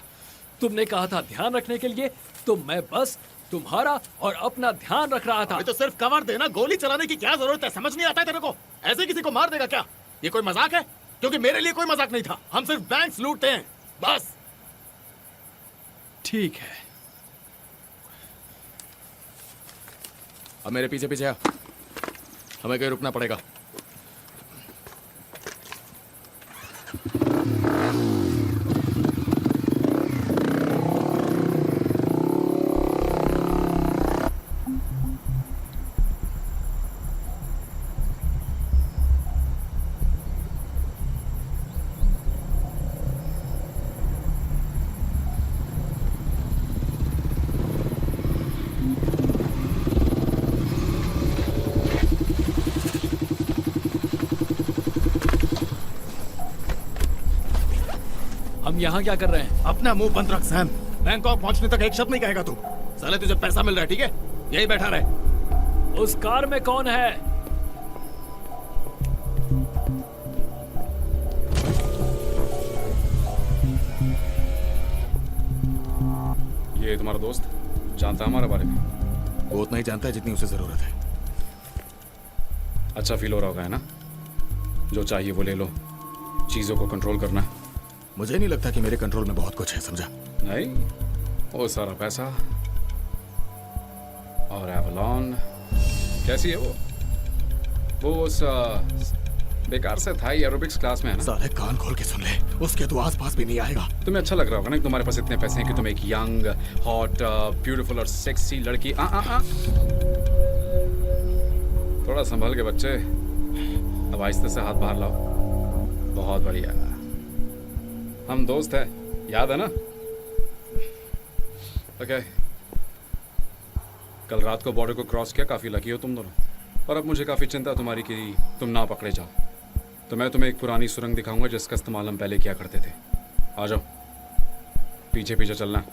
[SPEAKER 4] तुमने कहा था ध्यान रखने के लिए, तो मैं बस तुम्हारा और अपना ध्यान रख रहा था।
[SPEAKER 5] तो सिर्फ कवर देना, गोली चलाने की क्या जरूरत है? समझ नहीं आता है तेरे को? ऐसे किसी को मार देगा क्या? ये कोई मजाक है? क्योंकि मेरे लिए कोई मजाक नहीं था। हम सिर्फ बैंक्स लूटते हैं, बस।
[SPEAKER 4] ठीक है।
[SPEAKER 5] अब मेरे पीछे पीछे आ। हमें कहीं रुकना पड़ेगा।
[SPEAKER 4] हम यहाँ क्या कर रहे हैं?
[SPEAKER 5] अपना मुंह बंद रख सैम। बैंकॉक पहुंचने तक एक शब्द नहीं कहेगा तू। साले तुझे पैसा मिल रहा है, ठीक है? यही बैठा रहे।
[SPEAKER 4] उस कार में कौन है?
[SPEAKER 6] ये तुम्हारा दोस्त जानता है हमारे बारे में?
[SPEAKER 5] वो उतना ही जानता है जितनी उसे जरूरत है।
[SPEAKER 6] अच्छा फील हो रहा होगा, है ना? जो चाहिए वो ले लो। चीजों को कंट्रोल करना।
[SPEAKER 5] मुझे नहीं लगता कि मेरे कंट्रोल में बहुत कुछ है, समझा?
[SPEAKER 6] नहीं, वो सारा पैसा और एवलॉन। कैसी है वो उस बेकार से था एरोबिक्स क्लास में, है ना?
[SPEAKER 5] साले कान खोल के सुन ले, उसके तो आसपास भी नहीं आएगा।
[SPEAKER 6] तुम्हें अच्छा लग रहा होगा ना कि तुम्हारे पास इतने पैसे हैं कि तुम एक यंग, हॉट, ब्यूटीफुल और सेक्सी लड़की। थोड़ा संभल के बच्चे। अब आहिस्ते से हाथ बाहर लाओ। बहुत बढ़िया। हम दोस्त हैं, याद है ना? ओके। कल रात को बॉर्डर को क्रॉस किया, काफी लकी हो तुम दोनों। और अब मुझे काफी चिंता तुम्हारी कि तुम ना पकड़े जाओ। तो मैं तुम्हें एक पुरानी सुरंग दिखाऊंगा जिसका इस्तेमाल हम पहले किया करते थे। आ जाओ, पीछे पीछे चलना।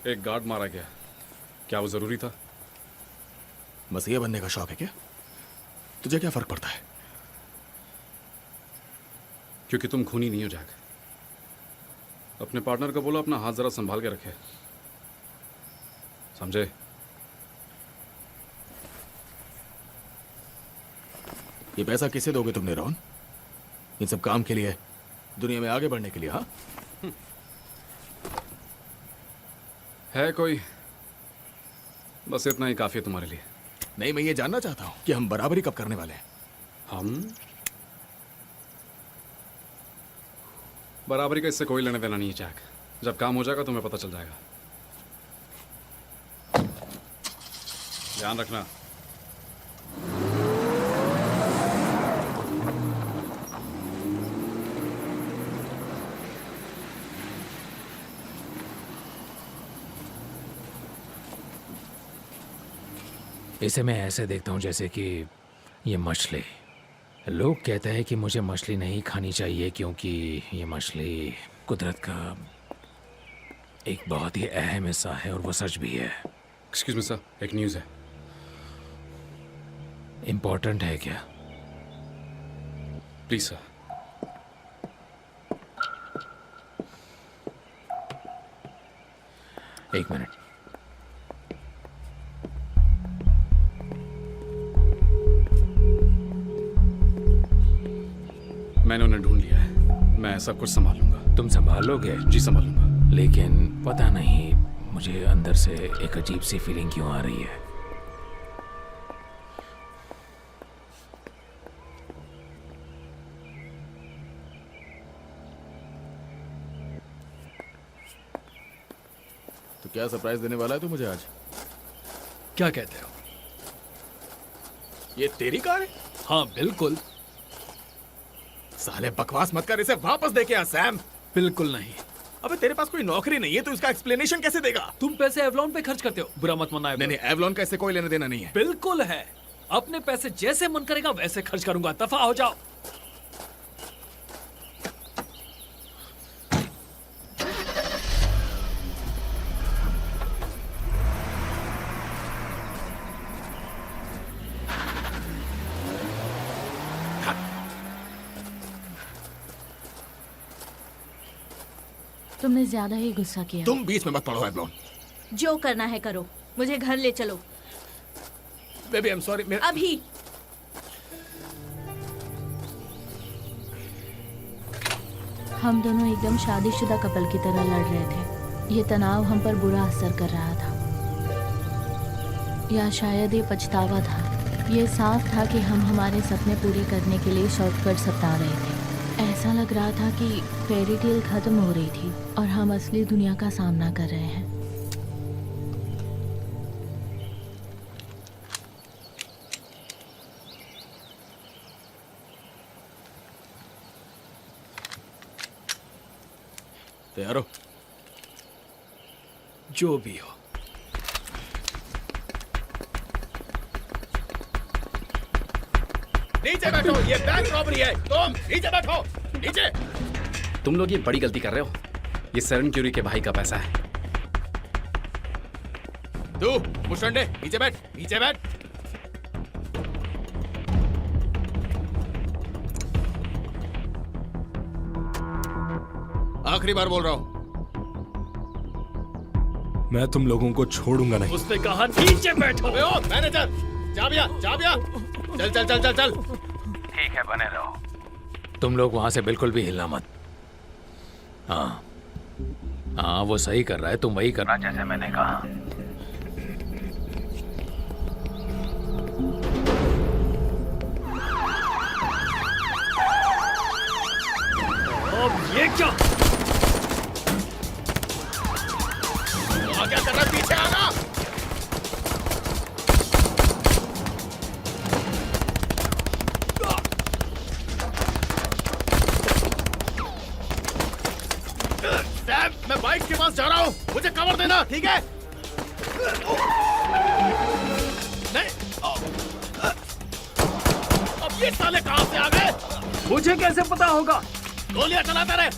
[SPEAKER 6] एक गार्ड मारा गया, क्या वो जरूरी था?
[SPEAKER 5] मसीहा बनने का शौक है क्या? तुझे क्या फर्क पड़ता है?
[SPEAKER 6] क्योंकि तुम खूनी नहीं हो जैक। अपने पार्टनर को बोलो अपना हाथ जरा संभाल के रखे, समझे?
[SPEAKER 5] ये पैसा किसे दोगे तुमने रोहन? इन सब काम के लिए, दुनिया में आगे बढ़ने के लिए? हाँ,
[SPEAKER 6] है कोई, बस इतना ही काफी है तुम्हारे लिए।
[SPEAKER 5] नहीं, मैं ये जानना चाहता हूं कि हम बराबरी कब करने वाले हैं?
[SPEAKER 6] हम बराबरी का इससे कोई लेना देना नहीं है जैक। जब काम हो जाएगा तुम्हें पता चल जाएगा। ध्यान रखना।
[SPEAKER 3] इसे मैं ऐसे देखता हूँ जैसे कि ये मछली। लोग कहते हैं कि मुझे मछली नहीं खानी चाहिए क्योंकि ये मछली कुदरत का एक बहुत ही अहम हिस्सा है, और वो सच भी है।
[SPEAKER 6] एक्सक्यूज मी सर, एक न्यूज़ है।
[SPEAKER 3] इम्पोर्टेंट है क्या?
[SPEAKER 6] Please sir.
[SPEAKER 3] एक मिनट।
[SPEAKER 6] मैंने उन्हें ढूंढ लिया है, मैं सब कुछ संभाल लूंगा।
[SPEAKER 3] तुम संभालोगे?
[SPEAKER 6] जी संभालूंगा।
[SPEAKER 3] लेकिन पता नहीं, मुझे अंदर से एक अजीब सी फीलिंग क्यों आ रही है।
[SPEAKER 5] तो क्या सरप्राइज देने वाला है तू मुझे आज?
[SPEAKER 4] क्या कहते हो?
[SPEAKER 5] ये तेरी कार है?
[SPEAKER 4] हाँ बिल्कुल।
[SPEAKER 5] साले बकवास मत कर, इसे वापस दे के आ सैम।
[SPEAKER 4] बिल्कुल नहीं।
[SPEAKER 5] अबे तेरे पास कोई नौकरी नहीं है, तो इसका एक्सप्लेनेशन कैसे देगा?
[SPEAKER 4] तुम पैसे एवलॉन पे खर्च करते हो, बुरा मत मानना।
[SPEAKER 5] नहीं, एवलॉन का इससे कोई लेना देना नहीं है।
[SPEAKER 4] बिल्कुल है। अपने पैसे जैसे मन करेगा वैसे खर्च करूंगा। दफा हो जाओ।
[SPEAKER 2] तुमने ज्यादा ही गुस्सा किया।
[SPEAKER 5] तुम बीच में मत पड़ो एवलॉन।
[SPEAKER 2] जो करना है करो, मुझे घर ले चलो
[SPEAKER 5] बेबी, आई एम सॉरी।
[SPEAKER 2] अभी। हम दोनों एकदम शादीशुदा कपल की तरह लड़ रहे थे। ये तनाव हम पर बुरा असर कर रहा था, या शायद ये पछतावा था। ये साफ था कि हम हमारे सपने पूरे करने के लिए शॉर्टकट्स अपना रहे थे। ऐसा लग रहा था कि फेरी टेल खत्म हो रही थी और हम असली दुनिया का सामना कर रहे हैं।
[SPEAKER 5] तैयार हो?
[SPEAKER 4] जो भी हो।
[SPEAKER 5] नीचे बैठो, ये बैंक रॉबरी है। तुम नीचे बैठो, नीचे।
[SPEAKER 6] तुम लोग ये बड़ी गलती कर रहे हो। ये सरन क्यूरी के भाई का पैसा है।
[SPEAKER 5] तू मुशंडे, नीचे बैठ, नीचे बैठ। आखिरी बार बोल रहा हूं,
[SPEAKER 7] मैं तुम लोगों को छोड़ूंगा नहीं।
[SPEAKER 4] उसने कहा नीचे बैठो।
[SPEAKER 5] अबे ओ मैनेजर, चाबियां, चाबियां। चल चल चल चल चल।
[SPEAKER 3] ठीक है, बने रहो। तुम लोग वहां से बिल्कुल भी हिलना मत। हाँ हाँ, वो सही कर रहा है, तुम वही करना जैसे मैंने कहा।
[SPEAKER 4] अब ये क्या?
[SPEAKER 5] क्या कर रहा है? पीछे आना। सैम, मैं बाइक के पास जा रहा हूँ, मुझे कवर देना, ठीक है? नहीं, अब ये साले कहां से आ गए?
[SPEAKER 4] मुझे कैसे पता होगा?
[SPEAKER 5] गोलियां चलाता रहे।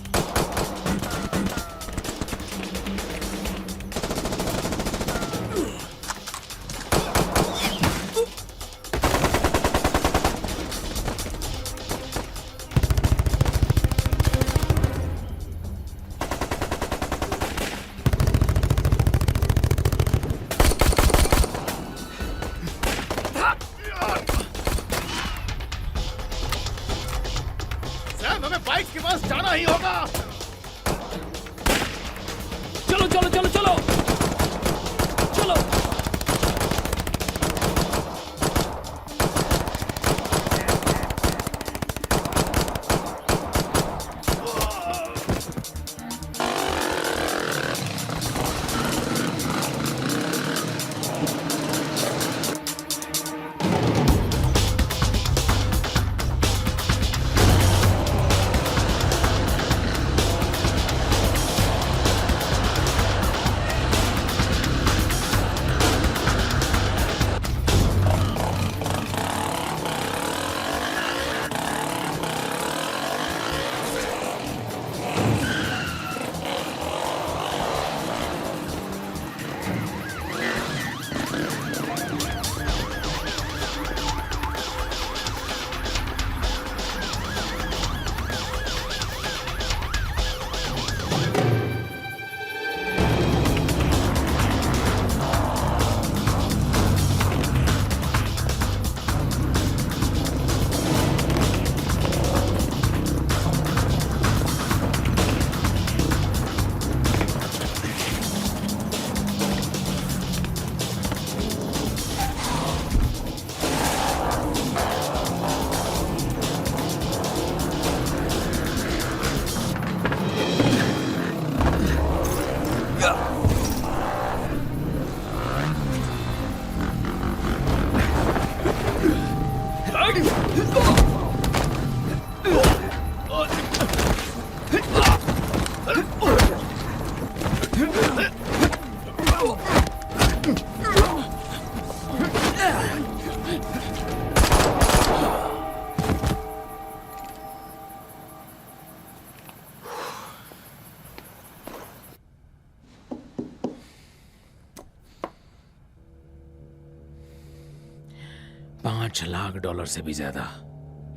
[SPEAKER 3] $5 लाख से भी ज्यादा।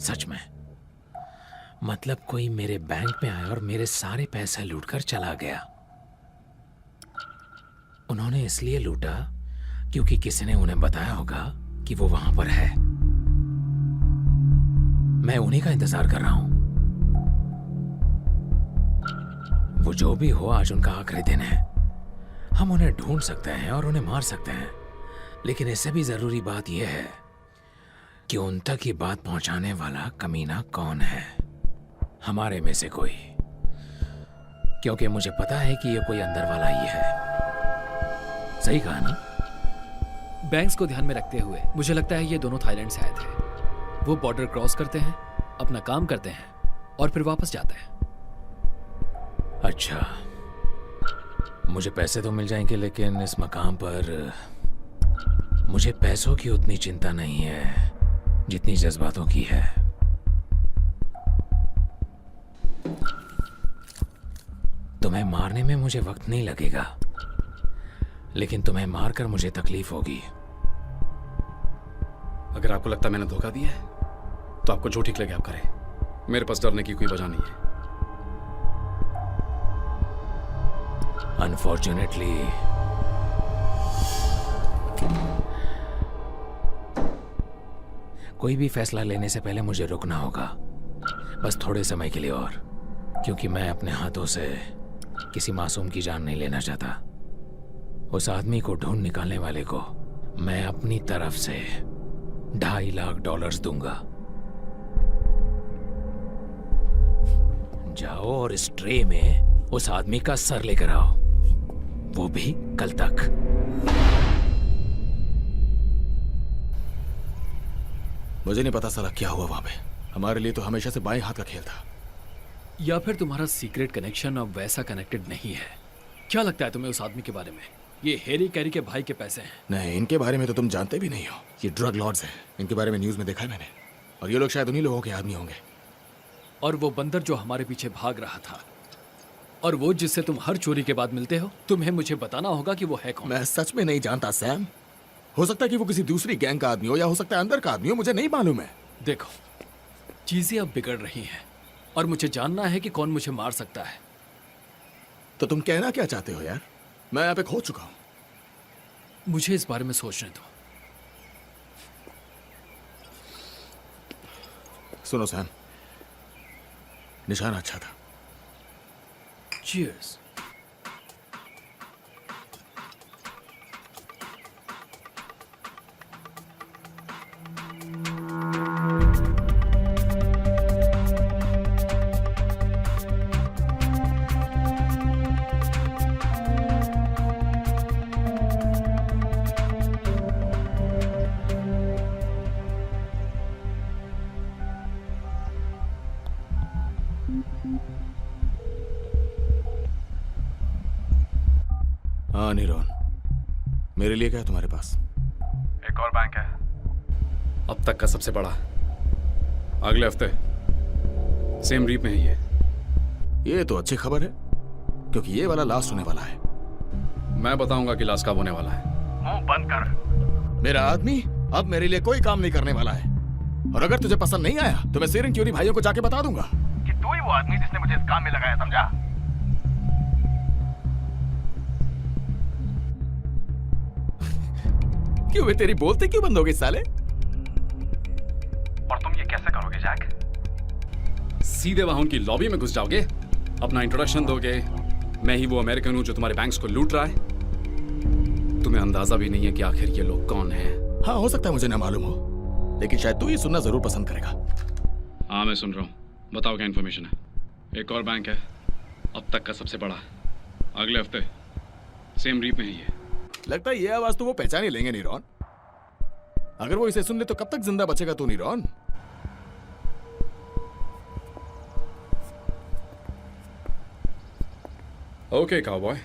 [SPEAKER 3] सच में। मतलब कोई मेरे बैंक में आया और मेरे सारे पैसे लूटकर चला गया। उन्होंने इसलिए लूटा क्योंकि किसी ने उन्हें बताया होगा कि वो वहां पर है। मैं उन्हीं का इंतजार कर रहा हूं। वो जो भी हो, आज उनका आखिरी दिन है। हम उन्हें ढूंढ सकते हैं और उन्हें मार सकते हैं, लेकिन इससे भी जरूरी बात यह है कि उन तक ये बात पहुंचाने वाला कमीना कौन है। हमारे में से कोई, क्योंकि मुझे पता है कि ये कोई अंदर वाला ही है। सही कहा ना?
[SPEAKER 4] बैंक्स को ध्यान में रखते हुए मुझे लगता है ये दोनों थाईलैंड से आए थे। वो बॉर्डर क्रॉस करते हैं, अपना काम करते हैं और फिर वापस जाते हैं।
[SPEAKER 3] अच्छा, मुझे पैसे तो मिल जाएंगे, लेकिन इस मकाम पर मुझे पैसों की उतनी चिंता नहीं है जितनी जज्बातों की है। तुम्हें मारने में मुझे वक्त नहीं लगेगा, लेकिन तुम्हें मारकर मुझे तकलीफ होगी।
[SPEAKER 6] अगर आपको लगता है मैंने धोखा दिया है तो आपको जो ठीक लगे आप करें। मेरे पास डरने की कोई वजह नहीं है।
[SPEAKER 3] अनफॉर्चुनेटली कोई भी फैसला लेने से पहले मुझे रुकना होगा, बस थोड़े समय के लिए और, क्योंकि मैं अपने हाथों से किसी मासूम की जान नहीं लेना चाहता। उस आदमी को ढूंढ निकालने वाले को मैं अपनी तरफ से $2.5 लाख दूंगा। जाओ और इस ट्रे में उस आदमी का सर लेकर आओ, वो भी कल तक।
[SPEAKER 5] मुझे नहीं पता साला क्या हुआ वहां पे। हमारे लिए तो हमेशा से बाएं हाथ का खेल था।
[SPEAKER 4] या फिर तुम्हारा सीक्रेट कनेक्शन अब वैसा कनेक्टेड नहीं है? क्या लगता है तुम्हें उस आदमी के बारे में? ये हैरी कैरी के भाई के पैसे हैं।
[SPEAKER 5] नहीं, इनके बारे में तो तुम जानते भी नहीं हो। ये ड्रग लॉर्ड्स हैं। इनके बारे में न्यूज में देखा है मैंने, और ये लोग शायद उन्हीं लोगों के आदमी होंगे।
[SPEAKER 4] और वो बंदर जो हमारे पीछे भाग रहा था, और वो जिससे तुम हर चोरी के बाद मिलते हो, तुम्हें मुझे बताना होगा कि वो है कौन।
[SPEAKER 5] मैं सच में नहीं जानता सैम। हो सकता है कि वो किसी दूसरी गैंग का आदमी हो, या हो सकता है अंदर का आदमी हो, मुझे नहीं मालूम है।
[SPEAKER 4] देखो, चीजें अब बिगड़ रही हैं और मुझे जानना है कि कौन मुझे मार सकता है।
[SPEAKER 5] तो तुम कहना क्या चाहते हो यार? मैं यहाँ पे खो चुका हूँ।
[SPEAKER 4] मुझे इस बारे में सोचने दो।
[SPEAKER 5] सुनो सैम, निशान अच्छा था।
[SPEAKER 4] Cheers.
[SPEAKER 5] हाँ नीरोन, मेरे लिए क्या है तुम्हारे पास?
[SPEAKER 6] एक और बैंक है, अब तक का सबसे बड़ा। अगले हफ्ते सेम रीप में है
[SPEAKER 5] ये तो अच्छी खबर है, क्योंकि ये वाला लास्ट होने वाला है।
[SPEAKER 6] मैं बताऊंगा कि लास्ट कब होने वाला है।
[SPEAKER 5] मुंह बंद कर। मेरा आदमी अब मेरे लिए कोई काम नहीं करने वाला है, और अगर तुझे पसंद नहीं आया तो मैं सेरेन क्यूरी भाइयों को जाके बता दूंगा कि तू ही वो आदमी जिसने मुझे इस काम में लगाया, समझा? क्यों वे तेरी बोलते क्यों बंद हो गई साले?
[SPEAKER 6] और तुम ये कैसे करोगे जैक? सीधे वहां उनकी लॉबी में घुस जाओगे, अपना इंट्रोडक्शन दोगे, मैं ही वो अमेरिकन हूं जो तुम्हारे बैंक्स को लूट रहा है। तुम्हें अंदाजा भी नहीं है कि आखिर ये लोग कौन हैं।
[SPEAKER 5] हाँ, हो सकता है मुझे ना मालूम हो, लेकिन शायद तू ये सुनना जरूर पसंद करेगा।
[SPEAKER 6] हाँ, मैं सुन रहा हूँ। बताओ क्या इन्फॉर्मेशन है। एक और बैंक है, अब तक का सबसे बड़ा। अगले हफ्ते सेम रीप में है ये।
[SPEAKER 5] लगता है ये आवाज तो वो पहचान ही लेंगे नीरोन। अगर वो इसे सुन ले तो कब तक जिंदा बचेगा तू नीरोन?
[SPEAKER 6] ओके काउबॉय,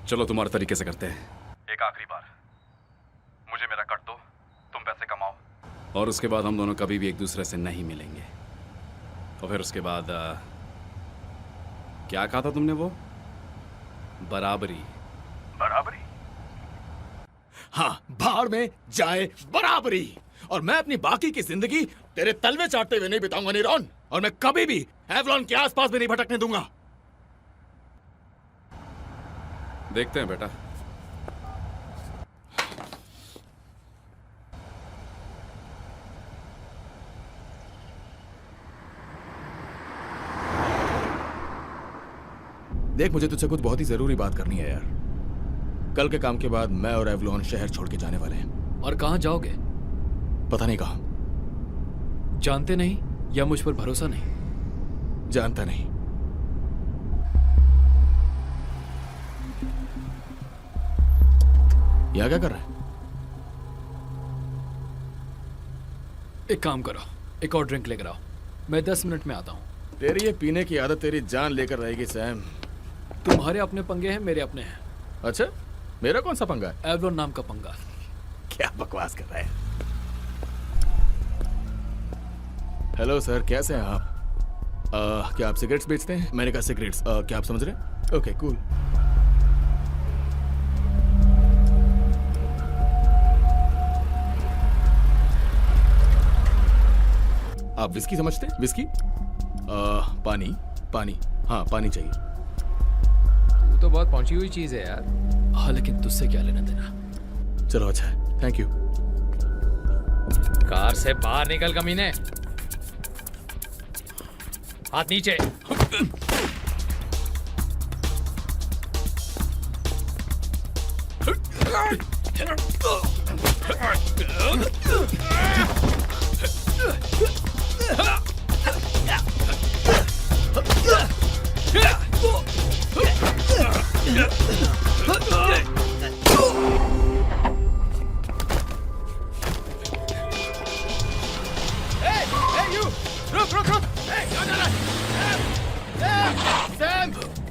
[SPEAKER 6] चलो तुम्हारे तरीके से करते हैं। एक आखिरी बार मुझे मेरा कट दो, तुम पैसे कमाओ, और उसके बाद हम दोनों कभी भी एक दूसरे से नहीं मिलेंगे। और फिर उसके बाद क्या कहा था तुमने? वो बराबरी। बराबरी?
[SPEAKER 5] हाँ, भाड़ में जाए बराबरी। और मैं अपनी बाकी की जिंदगी तेरे तलवे चाटते हुए नहीं बिताऊंगा नीरॉन, और मैं कभी भी एवलॉन के आसपास भी नहीं भटकने दूंगा।
[SPEAKER 6] देखते हैं बेटा।
[SPEAKER 5] देख, मुझे तुझसे कुछ बहुत ही जरूरी बात करनी है यार। कल के काम के बाद मैं और एवलॉन शहर छोड़ के जाने वाले हैं।
[SPEAKER 4] और कहाँ जाओगे?
[SPEAKER 5] पता नहीं कहाँ।
[SPEAKER 4] जानते नहीं या मुझ पर भरोसा नहीं?
[SPEAKER 5] जानता नहीं। यहाँ क्या कर रहा है?
[SPEAKER 4] एक काम करो, एक और ड्रिंक लेकर आओ, मैं 10 मिनट में आता हूँ।
[SPEAKER 5] तेरी ये पीने की आदत तेरी जान लेकर रहेगी सैम।
[SPEAKER 4] तुम्हारे अपने पंगे हैं, मेरे अपने हैं।
[SPEAKER 5] अच्छा, मेरा कौन सा पंगा है?
[SPEAKER 4] एवलॉन नाम का पंगा।
[SPEAKER 5] क्या बकवास कर रहा है? हेलो सर, कैसे हैं आप? क्या आप सिगरेट्स बेचते हैं? मैंने कहा सिगरेट्स। क्या आप समझ रहे हैं? Okay, cool. आप विस्की समझते हैं? विस्की? पानी। पानी, हाँ पानी चाहिए।
[SPEAKER 3] तू तो बहुत पहुंची हुई चीज है यार।
[SPEAKER 4] हाँ, लेकिन तुझसे क्या लेना देना?
[SPEAKER 5] चलो अच्छा है, थैंक यू।
[SPEAKER 3] कार से बाहर निकल कमीने। हाथ नीचे।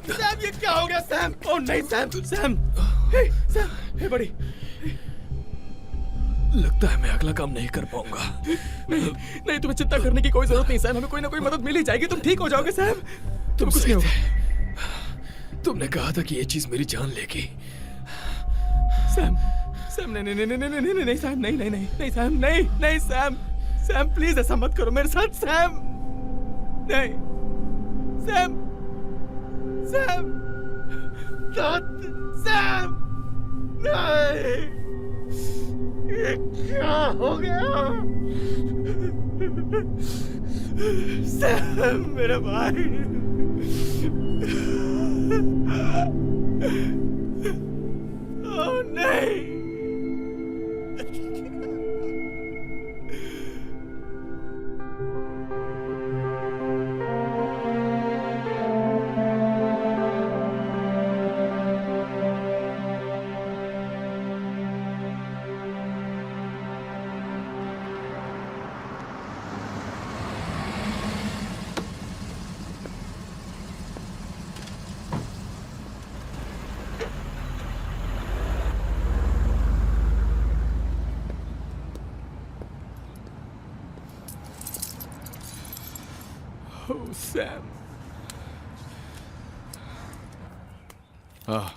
[SPEAKER 5] सैम, ये क्या हो गया सैम? ओह नहीं सैम, सैम, सैम, हे बड़ी।
[SPEAKER 4] लगता है मैं अगला काम नहीं कर पाऊंगा।
[SPEAKER 5] नहीं, तुम्हें चिंता करने की कोई जरूरत नहीं सैम। हमें कोई ना कोई मदद मिल ही जाएगी। तुम ठीक हो जाओगे सैम।
[SPEAKER 4] तुम
[SPEAKER 5] कुछ नहीं होगा।
[SPEAKER 4] तुमने कहा था कि ये चीज मेरी जान लेगी।
[SPEAKER 5] सैम, सैम, नहीं नहीं नहीं नहीं नहीं नहीं नहीं सैम, नहीं नहीं नहीं नहीं सैम, नहीं नहीं सैम, सैम प्लीज ऐसा मत करो मेरे साथ सैम। नहीं सैम, सैम, सैम, नहीं, ये क्या हो गया? सैम मेरा भाई। ओह नहीं। Oh, Sam. हाँ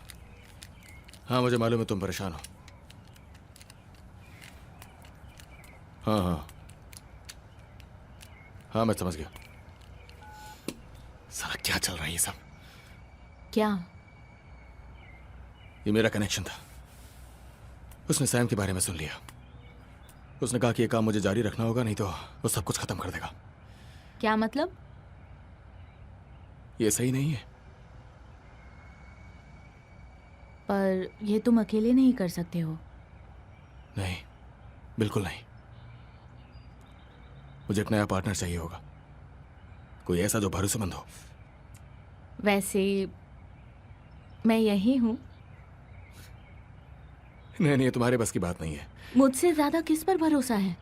[SPEAKER 5] हाँ, मुझे मालूम है तुम परेशान हो। हाँ हाँ हाँ, मैं समझ गया। साला क्या चल रहा है ये सब?
[SPEAKER 2] क्या?
[SPEAKER 5] ये मेरा कनेक्शन था। उसने सैम के बारे में सुन लिया। उसने कहा कि ये काम मुझे जारी रखना होगा, नहीं तो वो सब कुछ खत्म कर देगा।
[SPEAKER 2] क्या मतलब?
[SPEAKER 5] ये सही नहीं है।
[SPEAKER 2] पर ये तुम अकेले नहीं कर सकते हो।
[SPEAKER 5] नहीं, बिल्कुल नहीं। मुझे एक नया पार्टनर चाहिए होगा, कोई ऐसा जो भरोसेमंद हो।
[SPEAKER 2] वैसे मैं यही हूँ।
[SPEAKER 5] नहीं नहीं, तुम्हारे बस की बात नहीं है।
[SPEAKER 2] मुझसे ज्यादा किस पर भरोसा है?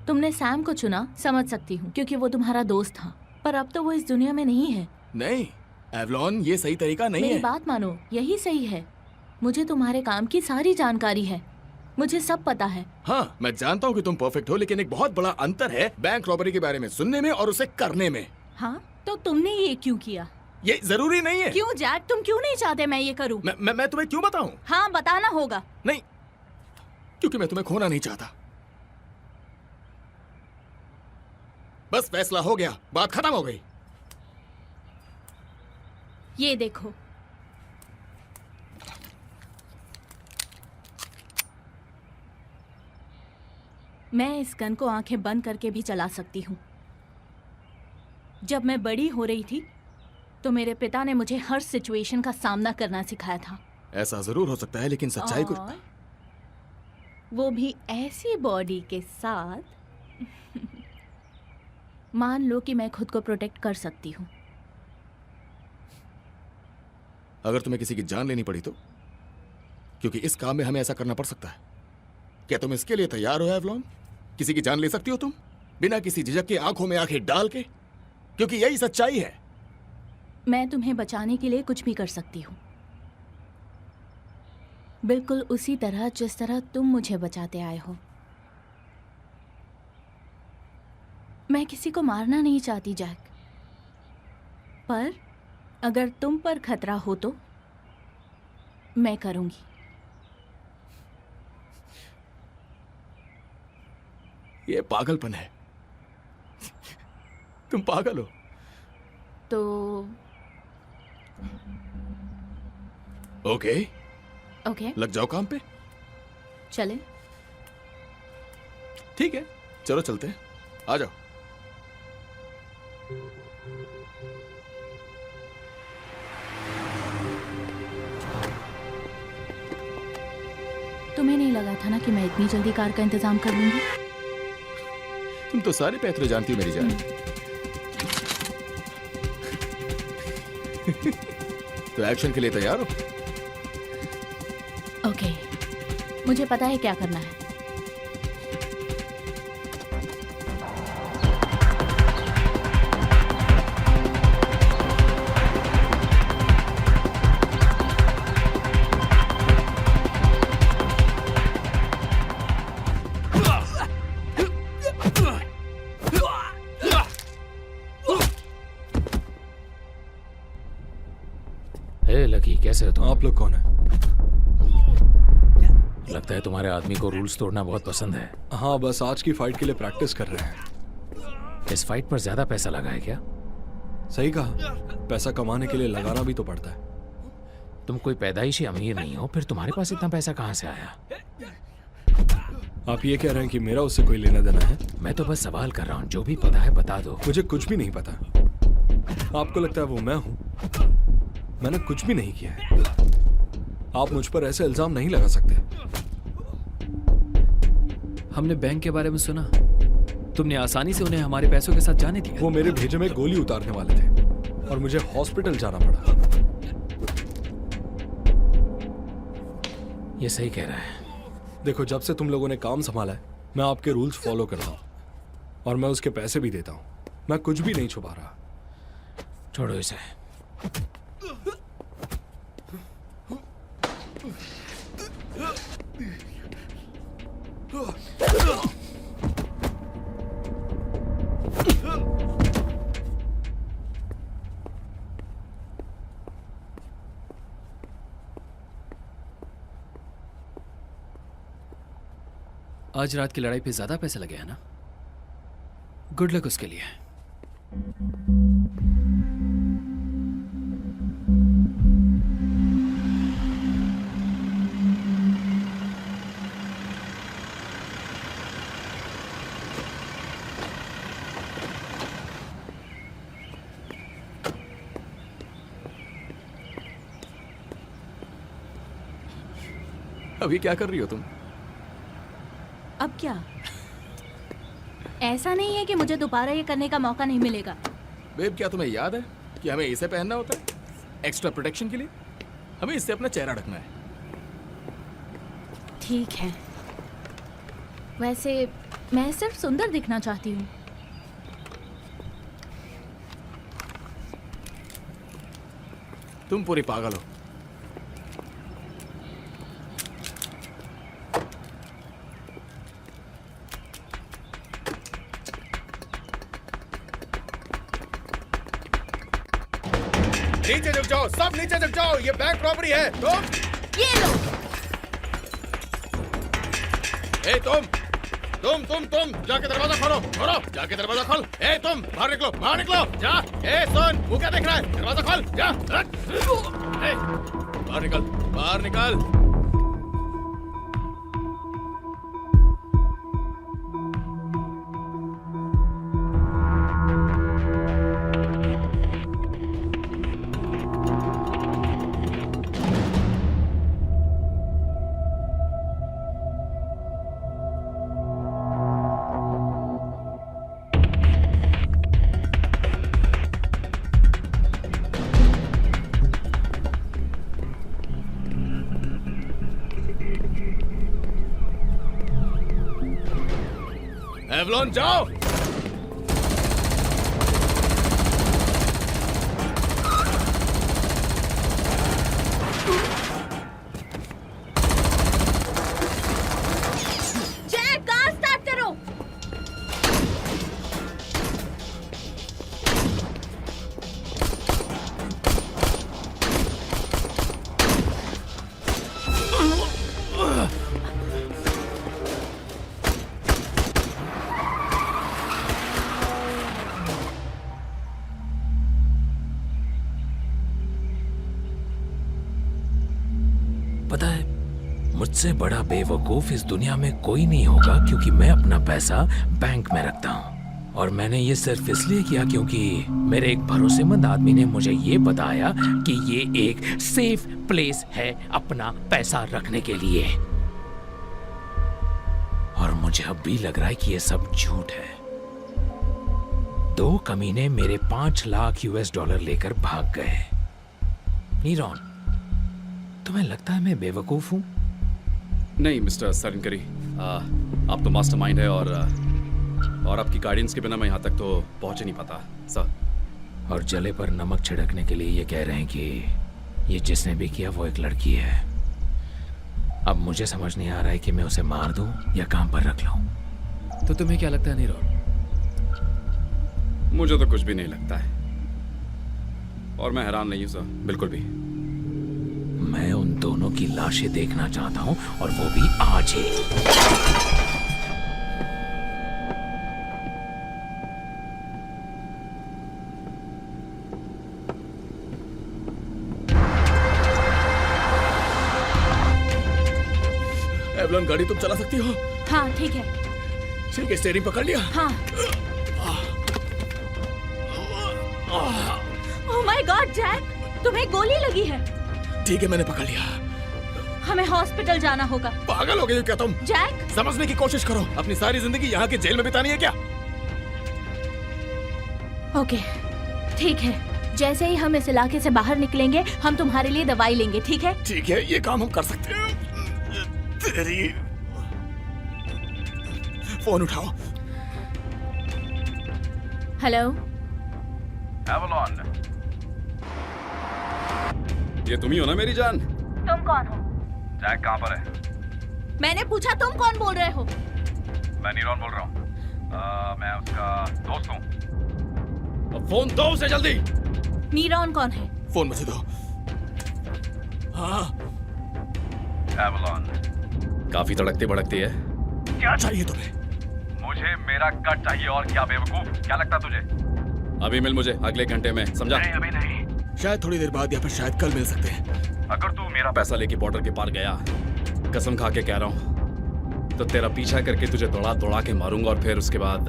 [SPEAKER 2] तुमने सैम को चुना, समझ सकती हूँ, क्योंकि वो तुम्हारा दोस्त था, पर अब तो वो इस दुनिया में नहीं है।
[SPEAKER 5] नहीं एवलॉन, ये सही तरीका नहीं
[SPEAKER 2] मेरी
[SPEAKER 5] है।
[SPEAKER 2] बात मानो, यही सही है। मुझे तुम्हारे काम की सारी जानकारी है, मुझे सब पता है।
[SPEAKER 5] हाँ, मैं जानता हूँ कि तुम परफेक्ट हो, लेकिन एक बहुत बड़ा अंतर है बैंक रॉबरी के बारे में सुनने में और उसे करने में।
[SPEAKER 2] हाँ, तो तुमने ये क्यों किया?
[SPEAKER 5] ये जरूरी नहीं है।
[SPEAKER 2] क्यों जैक, तुम क्यों नहीं चाहते मैं ये करूँ?
[SPEAKER 5] मैं तुम्हें क्यों बताऊँ?
[SPEAKER 2] हाँ, बताना होगा।
[SPEAKER 5] नहीं, क्योंकि मैं तुम्हें खोना नहीं चाहता। बस फैसला हो गया, बात खत्म हो गई।
[SPEAKER 2] ये देखो, मैं इस गन को आंखें बंद करके भी चला सकती हूँ। जब मैं बड़ी हो रही थी तो मेरे पिता ने मुझे हर सिचुएशन का सामना करना सिखाया था।
[SPEAKER 5] ऐसा जरूर हो सकता है, लेकिन सच्चाई कुछ
[SPEAKER 2] और वो भी ऐसी बॉडी के साथ मान लो कि मैं खुद को प्रोटेक्ट कर सकती हूँ।
[SPEAKER 5] अगर तुम्हें किसी की जान लेनी पड़ी तो? क्योंकि इस काम में हमें ऐसा करना पड़ सकता है। क्या तुम इसके लिए तैयार हो एवलॉन? किसी की जान ले सकती हो तुम बिना किसी झिझक के, आंखों में आंखें डाल के? क्योंकि यही सच्चाई है।
[SPEAKER 2] मैं तुम्हें बचाने के लिए कुछ भी कर सकती हूँ, बिल्कुल उसी तरह जिस तरह तुम मुझे बचाते आए हो। मैं किसी को मारना नहीं चाहती जैक, पर अगर तुम पर खतरा हो तो मैं करूंगी।
[SPEAKER 5] ये पागलपन है। तुम पागल हो।
[SPEAKER 2] तो
[SPEAKER 5] ओके,
[SPEAKER 2] ओके,
[SPEAKER 5] लग जाओ काम पे।
[SPEAKER 2] चले।
[SPEAKER 5] ठीक है, चलो चलते हैं, आ जाओ।
[SPEAKER 2] तुम्हें नहीं लगा था ना कि मैं इतनी जल्दी कार का इंतजाम कर लूंगी?
[SPEAKER 5] तुम तो सारे पैतरे जानती हो मेरी जान। तो एक्शन के लिए तैयार हो?
[SPEAKER 2] ओके, मुझे पता है क्या करना है।
[SPEAKER 3] हे लकी, कैसे हो तुम?
[SPEAKER 7] आप लोग कौन है?
[SPEAKER 3] लगता है तुम्हारे आदमी को रूल्स तोड़ना बहुत पसंद है।
[SPEAKER 7] हाँ, बस आज की फाइट के लिए प्रैक्टिस कर रहे हैं।
[SPEAKER 3] इस फाइट पर ज्यादा पैसा लगा है क्या?
[SPEAKER 7] सही कहा, पैसा कमाने के लिए लगाना भी तो पड़ता है।
[SPEAKER 3] तुम कोई पैदाइशी अमीर नहीं हो, फिर तुम्हारे पास इतना पैसा कहाँ से आया?
[SPEAKER 7] आप ये कह रहे हैं कि मेरा उससे कोई लेना देना है?
[SPEAKER 3] मैं तो बस सवाल कर रहा हूँ, जो भी पता है बता दो।
[SPEAKER 7] मुझे कुछ भी नहीं पता। आपको लगता है वो मैं हूं? मैंने कुछ भी नहीं किया है। आप मुझ पर ऐसे इल्जाम नहीं लगा सकते।
[SPEAKER 4] हमने बैंक के बारे में सुना, तुमने आसानी से उन्हें हमारे पैसों के साथ जाने दिया।
[SPEAKER 7] वो मेरे भेजे में गोली उतारने वाले थे और मुझे हॉस्पिटल जाना पड़ा।
[SPEAKER 3] ये सही कह रहा है।
[SPEAKER 7] देखो, जब से तुम लोगों ने काम संभाला है, मैं आपके रूल्स फॉलो करता हूँ और मैं उसके पैसे भी देता हूँ। मैं कुछ भी नहीं छुपा रहा।
[SPEAKER 3] छोड़ो इसे।
[SPEAKER 4] आज रात की लड़ाई पे ज्यादा पैसे लगे हैं ना? गुड लक उसके लिए।
[SPEAKER 5] अभी क्या कर रही हो तुम?
[SPEAKER 2] अब क्या? ऐसा नहीं है कि मुझे दोबारा ये करने का मौका नहीं मिलेगा।
[SPEAKER 5] बेब, क्या तुम्हें याद है कि हमें इसे पहनना होता है एक्स्ट्रा प्रोटेक्शन के लिए? हमें इससे अपना चेहरा ढकना है।
[SPEAKER 2] ठीक है, वैसे मैं सिर्फ सुंदर दिखना चाहती हूँ।
[SPEAKER 5] तुम पूरी पागल हो। नीचे झुक जाओ, सब नीचे झुक जाओ। ये बैंक रॉबरी है। तुम
[SPEAKER 2] ये लो।
[SPEAKER 5] ए तुम जाके दरवाजा खोलो जाके दरवाजा खोल। ए तुम बाहर निकलो जा। ए सुन, मुंह क्या देख रहा है, दरवाजा खोल जा। ए, बाहर निकल। एवलॉन जाओ।
[SPEAKER 2] जैक, कार स्टार्ट करो।
[SPEAKER 3] पता है, मुझसे बड़ा बेवकूफ इस दुनिया में कोई नहीं होगा, क्योंकि मैं अपना पैसा बैंक में रखता हूँ। और मैंने ये सिर्फ इसलिए किया क्योंकि मेरे एक भरोसेमंद आदमी ने मुझे ये बताया कि ये एक सेफ प्लेस है अपना पैसा रखने के लिए। और मुझे अब भी लग रहा है कि ये सब झूठ है। 2 कमीने मेरे 5 लाख US$ लेकर भाग गए। नीरॉन, तुम्हें लगता है मैं बेवकूफ हूं?
[SPEAKER 6] नहीं मिस्टर सरनकरी, आप तो मास्टरमाइंड है और आपकी गाइडेंस के बिना मैं यहाँ तक तो पहुँच ही नहीं पाता सर।
[SPEAKER 3] और जले पर नमक छिड़कने के लिए ये कह रहे हैं कि ये जिसने भी किया वो एक लड़की है। अब मुझे समझ नहीं आ रहा है कि मैं उसे मार दूं या काम पर रख लूं।
[SPEAKER 4] तो तुम्हें क्या लगता है नीरॉन?
[SPEAKER 6] मुझे तो कुछ भी नहीं लगता है, और मैं हैरान नहीं हूँ सर, बिल्कुल भी।
[SPEAKER 3] मैं उन दोनों की लाशें देखना चाहता हूं, और वो भी आज ही।
[SPEAKER 5] एवलॉन, गाड़ी तुम चला सकती हो?
[SPEAKER 2] हाँ ठीक है।
[SPEAKER 5] ठीक है, स्टीयरिंग पकड़ लिया?
[SPEAKER 2] हाँ। ओह माय गॉड जैक, तुम्हें गोली लगी है।
[SPEAKER 5] ठीक है, मैंने पकड़ लिया।
[SPEAKER 2] हमें हॉस्पिटल जाना होगा।
[SPEAKER 5] पागल हो गई हो क्या तुम?
[SPEAKER 2] जैक,
[SPEAKER 5] समझने की कोशिश करो। अपनी सारी जिंदगी यहाँ की जेल में बितानी है क्या?
[SPEAKER 2] ओके ठीक है, जैसे ही हम इस इलाके से बाहर निकलेंगे हम तुम्हारे लिए दवाई लेंगे, ठीक है?
[SPEAKER 5] ठीक है, ये काम हम कर सकते हैं। तेरी फोन उठाओ।
[SPEAKER 2] हेलो
[SPEAKER 6] एवलॉन, ये तुम ही हो ना मेरी जान?
[SPEAKER 2] तुम कौन हो?
[SPEAKER 6] जैक कहाँ पर है?
[SPEAKER 2] मैंने पूछा तुम कौन बोल रहे हो?
[SPEAKER 6] मैं नीरॉन बोल रहा हूँ। मैं उसका दोस्त हूँ।
[SPEAKER 5] फोन दो उसे जल्दी।
[SPEAKER 2] नीरॉन कौन है?
[SPEAKER 5] फोन मुझे दो। हाँ,
[SPEAKER 6] एवलॉन, काफी तड़कती भड़कती है।
[SPEAKER 5] क्या चाहिए तुम्हें?
[SPEAKER 6] मुझे मेरा कट चाहिए। और क्या बेवकूफ, क्या लगता तुझे? अभी मिल मुझे, अगले घंटे में, समझा? नहीं अभी नहीं,
[SPEAKER 5] शायद थोड़ी देर बाद या फिर शायद कल मिल सकते हैं।
[SPEAKER 6] अगर तू मेरा पैसा लेके बॉर्डर के पार गया, कसम खा के कह रहा हूँ, तो तेरा पीछा करके तुझे दौड़ा दौड़ा के मारूंगा, और फिर उसके बाद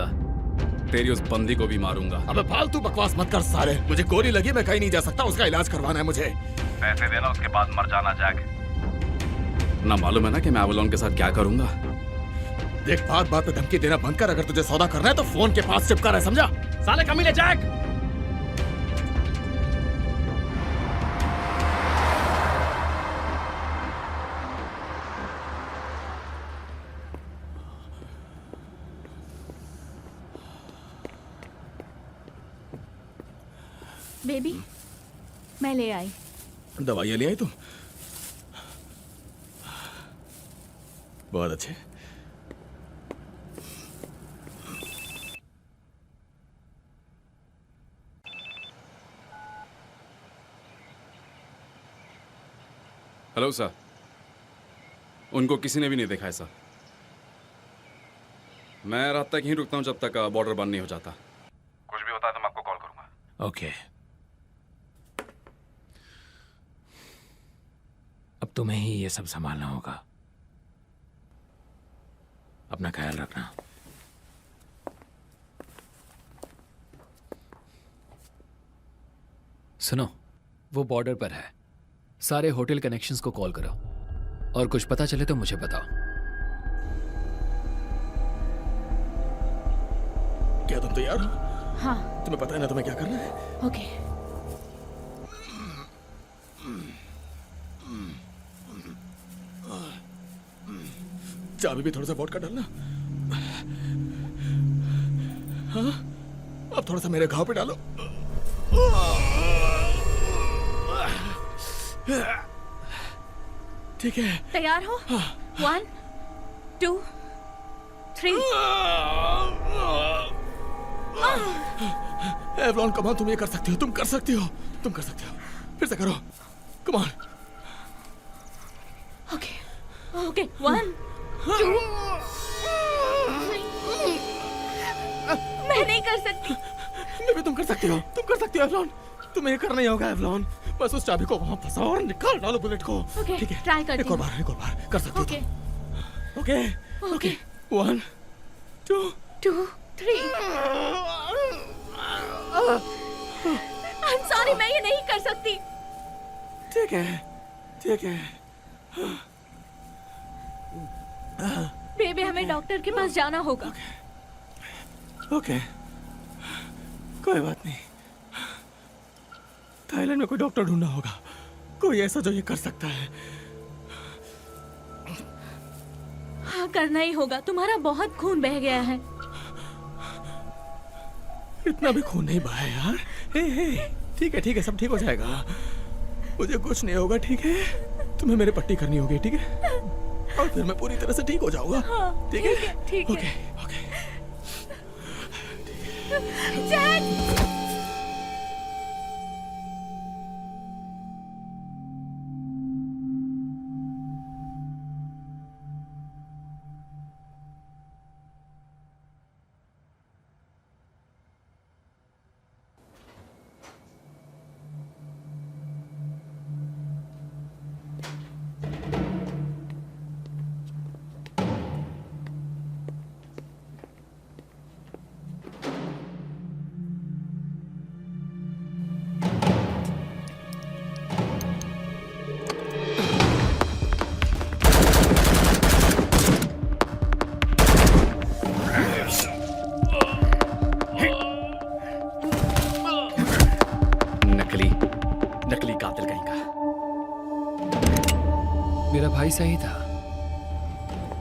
[SPEAKER 6] तेरी उस बंदी को भी मारूंगा।
[SPEAKER 5] अबे फालतू बकवास मत कर साले। मुझे गोली लगी, मैं कहीं नहीं जा सकता, उसका इलाज करवाना है मुझे।
[SPEAKER 6] पैसे देना, उसके बाद मर जाना जैक। ना मालूम है ना कि मैं एवलॉन के साथ क्या करूंगा।
[SPEAKER 5] देख, बात बात पे धमकी देना बंद कर। अगर तुझे सौदा करना है तो फोन के पास चिपका रहा है, समझा? साले कमीने जैक।
[SPEAKER 2] बेबी, मैं ले आई।
[SPEAKER 5] दवाइयाँ ले आई तुम? बहुत अच्छे।
[SPEAKER 6] हेलो सर, उनको किसी ने भी नहीं देखा है सर। मैं रात तक ही रुकता हूँ जब तक बॉर्डर बंद नहीं हो जाता। कुछ भी होता है तो मैं आपको कॉल करूंगा।
[SPEAKER 3] ओके। अब तुम्हें ही ये सब संभालना होगा। अपना ख्याल रखना।
[SPEAKER 4] सुनो, वो बॉर्डर पर है। सारे होटल कनेक्शंस को कॉल करो और कुछ पता चले तो मुझे बताओ।
[SPEAKER 5] क्या तुम तैयार हो?
[SPEAKER 2] हाँ।
[SPEAKER 5] तुम्हें पता है ना तुम्हें क्या करना है?
[SPEAKER 2] ओके।
[SPEAKER 5] चाबी भी थोड़ा सा वोडका डालना। हाँ, अब थोड़ा सा मेरे घाव पे डालो। ठीक है।
[SPEAKER 2] तैयार हो? 1 2 3।
[SPEAKER 5] एवलॉन कमान, तुम ये कर सकती हो, तुम कर सकती हो, तुम कर सकती हो। फिर से करो, कमान।
[SPEAKER 2] Okay okay 1 2। मैं नहीं कर सकती।
[SPEAKER 5] मैं भी, तुम कर सकती हो, तुम कर सकती हो एवलॉन। तुम्हें ये करना ही होगा एवलॉन। बस उस चाबी को वहां फंसाओ और निकाल डालो बुलेट को।
[SPEAKER 2] ओके,
[SPEAKER 5] ठीक है,
[SPEAKER 2] ट्राई करती
[SPEAKER 5] एक और बार, एक और बार कर सकती हो
[SPEAKER 2] ओके
[SPEAKER 5] तुम। Okay
[SPEAKER 2] okay
[SPEAKER 5] 1 2
[SPEAKER 2] 2 3। I am sorry, मैं ये नहीं कर सकती।
[SPEAKER 5] ठीक है, ठीक है।
[SPEAKER 2] बेबी, हमें डॉक्टर के पास जाना होगा।
[SPEAKER 5] ओके, कोई बात नहीं। थाईलैंड में कोई डॉक्टर ढूंढना होगा, कोई ऐसा जो ये कर सकता है।
[SPEAKER 2] हाँ, करना ही होगा। तुम्हारा बहुत खून बह गया है।
[SPEAKER 5] इतना भी खून नहीं बहा है यार। हे, ठीक है, सब ठीक हो जाएगा। मुझे कुछ नहीं होगा, ठीक है? तुम्हें मेरे पट्टी करनी होगी, ठीक है? और फिर मैं पूरी तरह से ठीक हो जाऊंगा।
[SPEAKER 2] हाँ,
[SPEAKER 5] ठीक है?
[SPEAKER 2] ठीक है।
[SPEAKER 5] Okay, okay.
[SPEAKER 2] जैक!
[SPEAKER 4] नकली कातिल कहीं का। मेरा भाई सही था,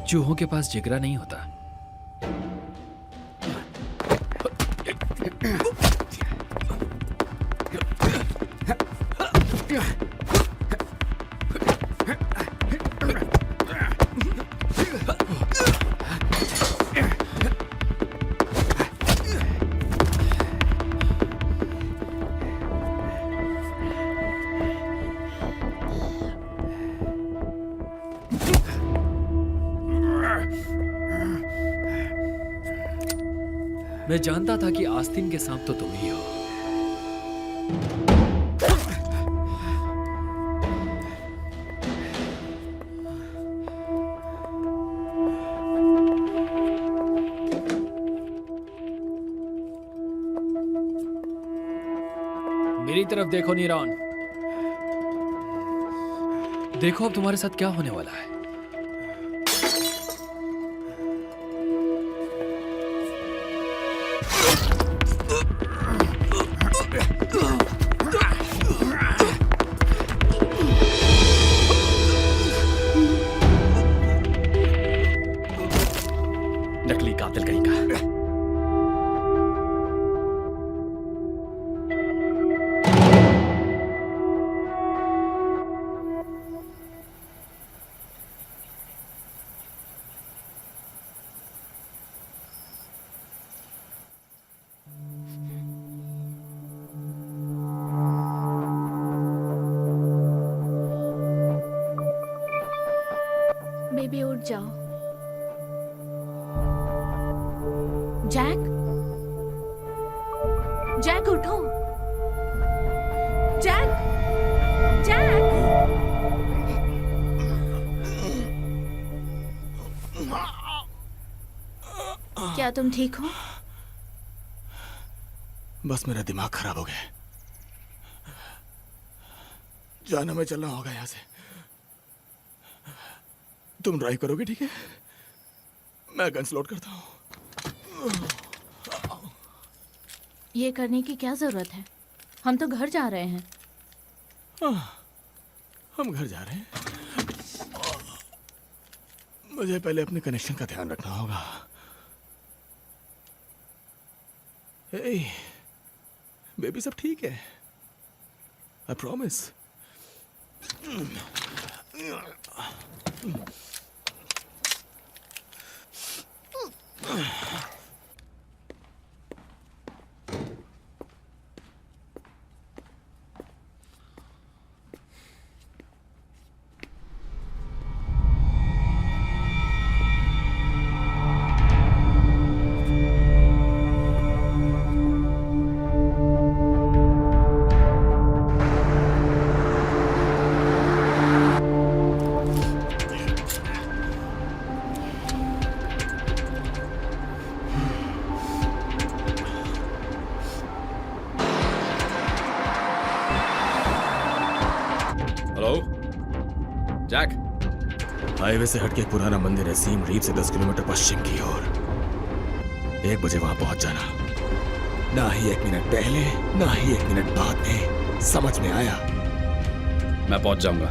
[SPEAKER 4] चूहों के पास जिगरा नहीं होता। मैं जानता था कि आस्तीन के सांप तो तुम ही हो। मेरी तरफ देखो नीरॉन, देखो अब तुम्हारे साथ क्या होने वाला है। नकली कातिल कहीं का।
[SPEAKER 2] बेबी, उठ जाओ। जैक, जैक उठो। Jack, Jack. क्या तुम ठीक हो?
[SPEAKER 5] बस मेरा दिमाग खराब हो गया। जाना मैं चलना होगा यहां से। तुम ड्राइव करोगे, ठीक है? मैं गन्स लोड करता हूं।
[SPEAKER 2] ये करने की क्या जरूरत है? हम तो घर जा रहे हैं।
[SPEAKER 5] हम घर जा रहे हैं। मुझे पहले अपने कनेक्शन का ध्यान रखना होगा। हे, बेबी सब ठीक है। I promise.
[SPEAKER 6] Hello Jack.
[SPEAKER 5] Highway से हटके एक पुराना मंदिर है, सीम रीप से 10 किलोमीटर पश्चिम की ओर। 1 बजे वहां पहुंच जाना। ना ही 1 मिनट पहले, ना ही 1 मिनट बाद में। समझ में आया?
[SPEAKER 6] मैं पहुंच जाऊंगा।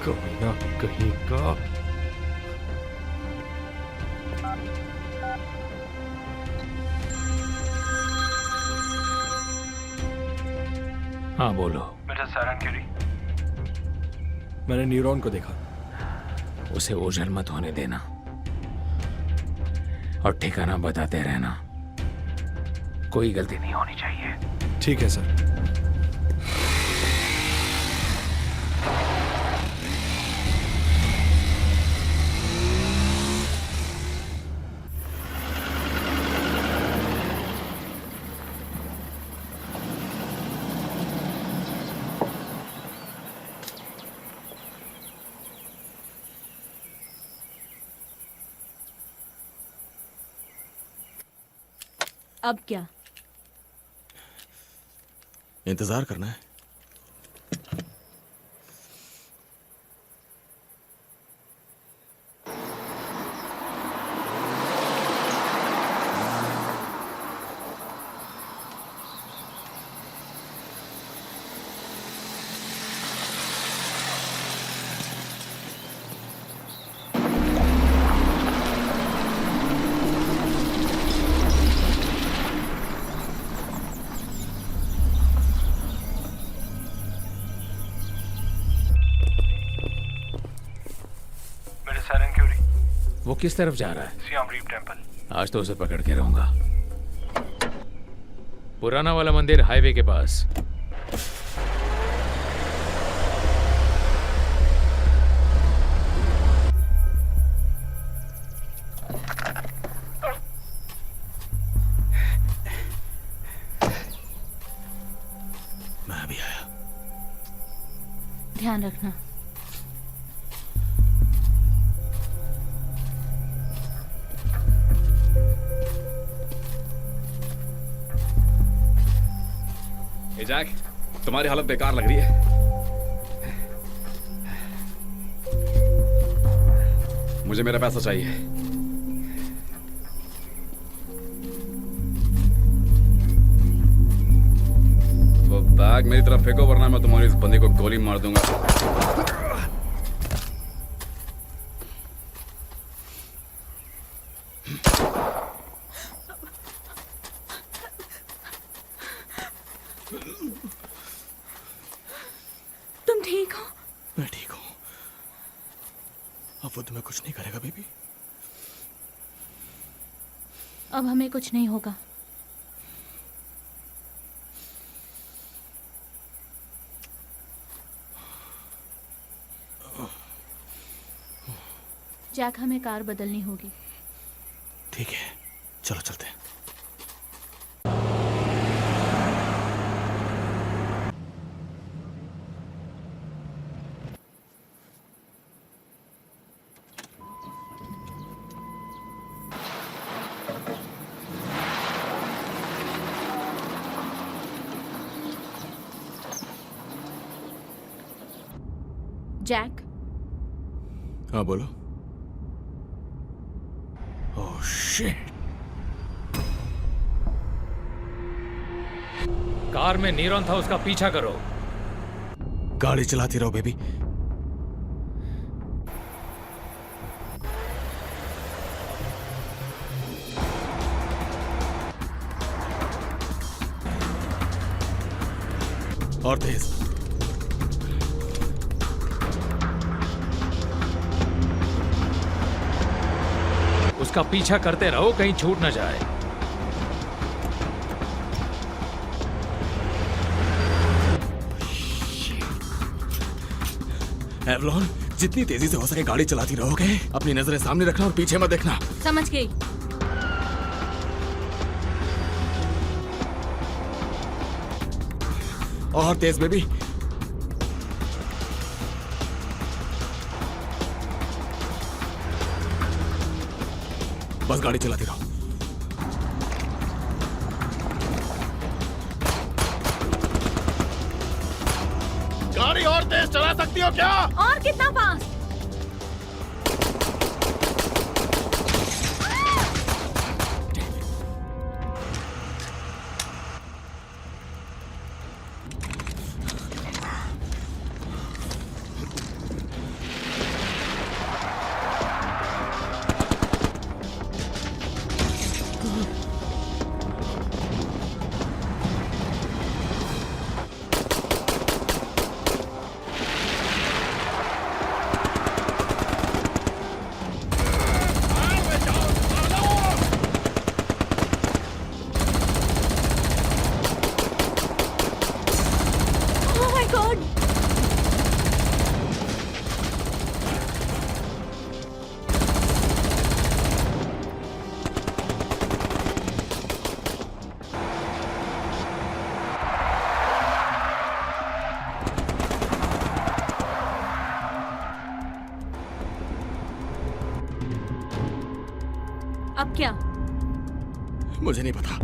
[SPEAKER 7] कमीना कहीं का।
[SPEAKER 3] हाँ बोलो।
[SPEAKER 8] मिस्टर सारन क्यूरी,
[SPEAKER 7] मैंने न्यूरॉन को देखा।
[SPEAKER 3] उसे ओझल मत होने देना और ठिकाना बताते रहना। कोई गलती नहीं होनी चाहिए।
[SPEAKER 7] ठीक है सर।
[SPEAKER 2] अब क्या?
[SPEAKER 5] इंतजार करना है।
[SPEAKER 8] मिस्टर सारन क्यूरी,
[SPEAKER 3] वो किस तरफ जा रहा है?
[SPEAKER 8] Siem Reap temple.
[SPEAKER 3] आज तो उसे पकड़ के रहूंगा। पुराना वाला मंदिर हाईवे के पास।
[SPEAKER 5] मैं अभी आया।
[SPEAKER 2] ध्यान रखना।
[SPEAKER 6] ए जैक, तुम्हारी हालत बेकार लग रही है। मुझे मेरा पैसा चाहिए। वो बैग मेरी तरफ फेंको वरना मैं तुम्हारी इस बंदी को गोली मार दूंगा।
[SPEAKER 2] तुम ठीक हो?
[SPEAKER 5] मैं ठीक हूं। अब वो तुम्हें कुछ नहीं करेगा बेबी।
[SPEAKER 2] अब हमें कुछ नहीं होगा। जैक, हमें कार बदलनी होगी।
[SPEAKER 5] ठीक है, चलो चलते हैं।
[SPEAKER 2] जैक,
[SPEAKER 5] हाँ बोलो। Oh shit.
[SPEAKER 3] कार में नीरॉन था, उसका पीछा करो।
[SPEAKER 5] गाड़ी चलाती रहो बेबी। और तेज।
[SPEAKER 3] उसका पीछा करते रहो, कहीं छूट न जाए।
[SPEAKER 5] एवलॉन, जितनी तेजी से हो सके गाड़ी चलाती रहोगे। अपनी नजरें सामने रखना और पीछे मत देखना।
[SPEAKER 2] समझ गई।
[SPEAKER 5] और तेज बेबी। बस गाड़ी चलाती रहो। गाड़ी और तेज चला सकती हो क्या?
[SPEAKER 2] और कितना फास्ट? Oh my God! अब क्या?
[SPEAKER 5] मुझे नहीं पता।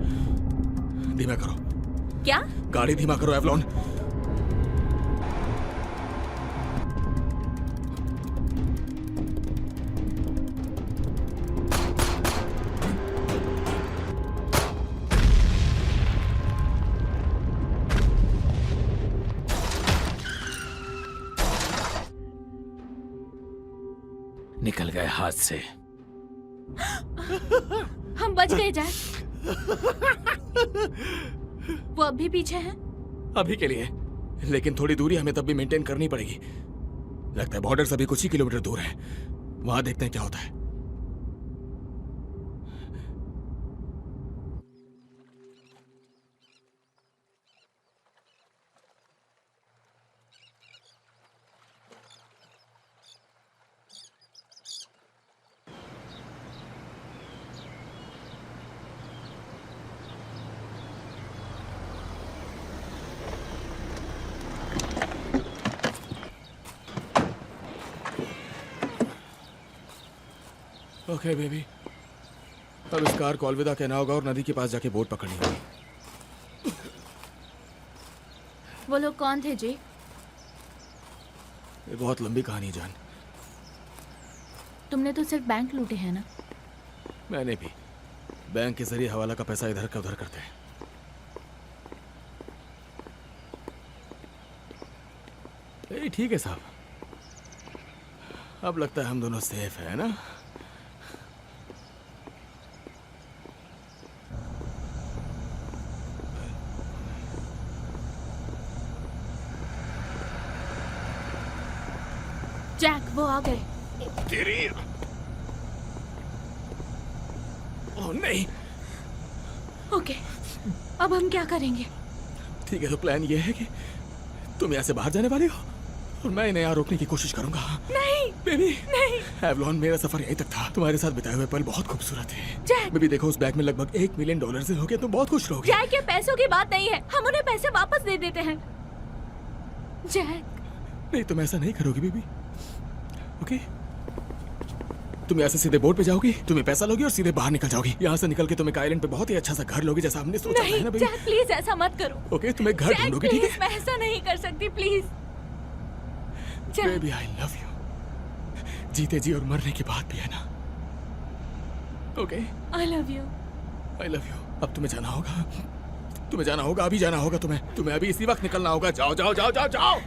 [SPEAKER 5] धीमा करो।
[SPEAKER 2] क्या?
[SPEAKER 5] गाड़ी धीमा करो एवलॉन।
[SPEAKER 3] निकल गए हाथ से।
[SPEAKER 2] हम बच गए जैक। वो अभी पीछे हैं।
[SPEAKER 5] अभी के लिए, लेकिन थोड़ी दूरी हमें तब भी मेंटेन करनी पड़ेगी। लगता है बॉर्डर से अभी कुछ ही किलोमीटर दूर है। वहां देखते हैं क्या होता है। ओके बेबी, अब इस कार को अलविदा कहना होगा और नदी के पास जाके बोट पकड़नी होगी।
[SPEAKER 2] वो लोग कौन थे जी?
[SPEAKER 5] ये बहुत लंबी कहानी जान।
[SPEAKER 2] तुमने तो सिर्फ बैंक लूटे हैं ना?
[SPEAKER 5] मैंने भी। बैंक के जरिए हवाला का पैसा इधर का उधर करते हैं। ठीक है साहब, अब लगता है हम दोनों सेफ है ना?
[SPEAKER 2] जैक, वो आ गए।
[SPEAKER 5] तेरी। ओह नहीं,
[SPEAKER 2] ओके, अब हम क्या करेंगे?
[SPEAKER 5] ठीक है, तो प्लान ये है कि तुम यहाँ से बाहर जाने वाली हो और मैं इन्हें यहाँ रोकने की कोशिश करूंगा।
[SPEAKER 2] नहीं
[SPEAKER 5] बेबी
[SPEAKER 2] नहीं
[SPEAKER 5] एवलॉन, मेरा सफर यहीं तक था। तुम्हारे साथ बिताए हुए पल बहुत खूबसूरत थे।
[SPEAKER 2] जैक,
[SPEAKER 5] बेबी देखो, उस बैग में लगभग $1 मिलियन हो गए। तुम बहुत खुश रहोगे।
[SPEAKER 2] जैक ये पैसों की बात नहीं है, हम उन्हें पैसे वापस दे देते हैं। जैक
[SPEAKER 5] नहीं, तुम ऐसा नहीं करोगी बेबी। ओके, तुम यहाँ से सीधे बोर्ड पे जाओगी, तुम्हें पैसा लोगी और सीधे बाहर निकल जाओगी। यहाँ से निकल के तुम एक आइलैंड पे बहुत ही अच्छा सा घर लोगी जैसा हमने सोचा था, है ना
[SPEAKER 2] नहीं,
[SPEAKER 5] बेबी?
[SPEAKER 2] जैक प्लीज ऐसा मत करो।
[SPEAKER 5] ओके, तुम एक घर
[SPEAKER 2] जैक
[SPEAKER 5] ढूंढोगी, ठीक
[SPEAKER 2] प्लीज,
[SPEAKER 5] है?
[SPEAKER 2] मैं ऐसा नहीं कर सकती, please. Jack
[SPEAKER 5] baby I love you. जीते जी और मरने की बात भी है ना। Okay,
[SPEAKER 2] I love you.
[SPEAKER 5] I love you. अब तुम्हें जाना होगा, तुम्हें जाना होगा, अभी जाना होगा तुम्हें अभी इसी वक्त निकलना होगा। जाओ जाओ जाओ जाओ जाओ।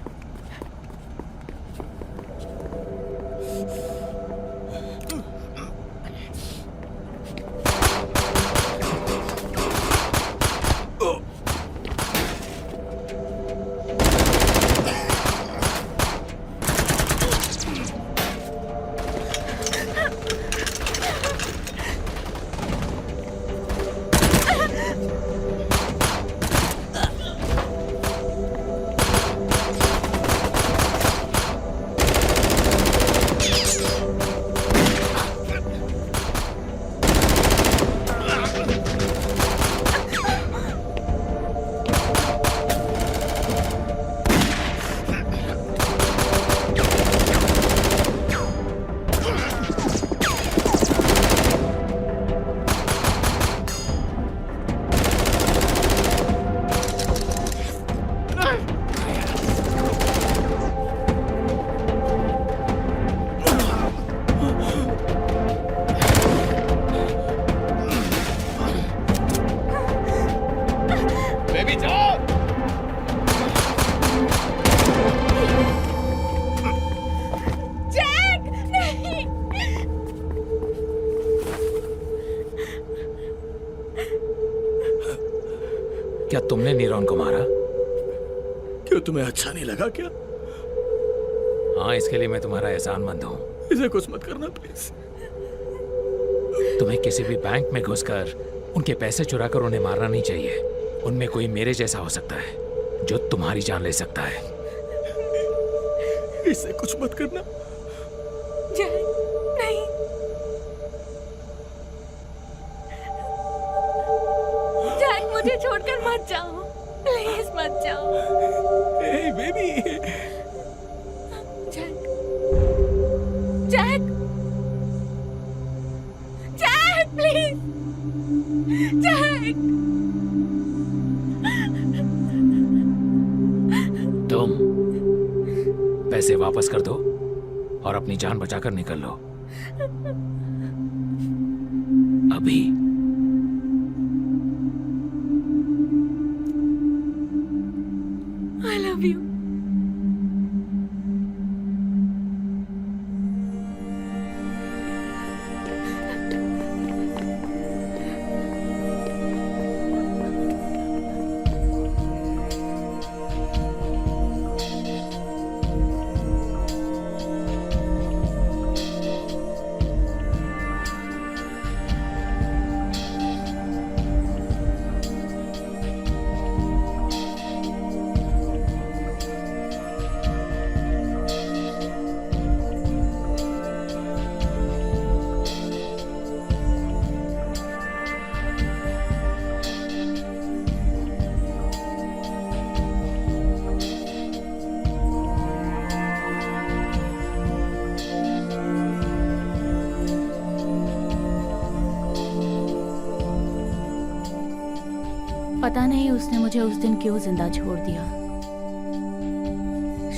[SPEAKER 2] जैक नहीं।
[SPEAKER 3] क्या तुमने नीरॉन को मारा?
[SPEAKER 5] क्यों, तुम्हें अच्छा नहीं लगा क्या?
[SPEAKER 3] हाँ, इसके लिए मैं तुम्हारा एहसानमंद हूँ।
[SPEAKER 5] इसे कुछ मत करना प्लीज।
[SPEAKER 3] तुम्हें किसी भी बैंक में घुसकर उनके पैसे चुराकर उन्हें मारना नहीं चाहिए। उनमें कोई मेरे जैसा हो सकता है जो तुम्हारी जान ले सकता है।
[SPEAKER 5] इसे कुछ मत करना।
[SPEAKER 2] जैक नहीं। जैक मुझे छोड़कर मत जाओ, प्लीज मत जाओ।
[SPEAKER 5] Hey baby.
[SPEAKER 2] Jack Jack Jack please. Jack
[SPEAKER 3] तुम पैसे वापस कर दो और अपनी जान बचाकर निकल लो अभी।
[SPEAKER 2] आई लव यू। पता नहीं उसने मुझे उस दिन क्यों जिंदा छोड़ दिया।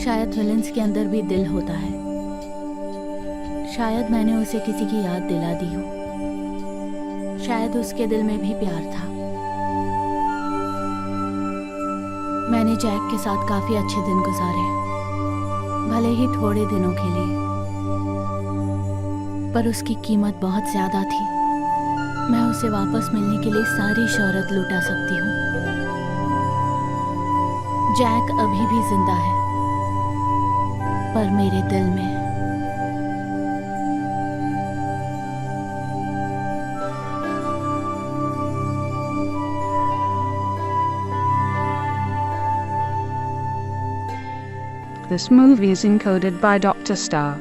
[SPEAKER 2] शायद विलेंस के अंदर भी दिल होता है। शायद मैंने उसे किसी की याद दिला दी हो। शायद उसके दिल में भी प्यार था। मैंने जैक के साथ काफी अच्छे दिन गुजारे, भले ही थोड़े दिनों के लिए, पर उसकी कीमत बहुत ज्यादा थी। मैं उसे वापस मिलने के लिए सारी शोहरत लुटा सकती हूँ। जैक अभी भी जिंदा है, पर मेरे दिल में।
[SPEAKER 1] This movie is encoded by Dr. Star.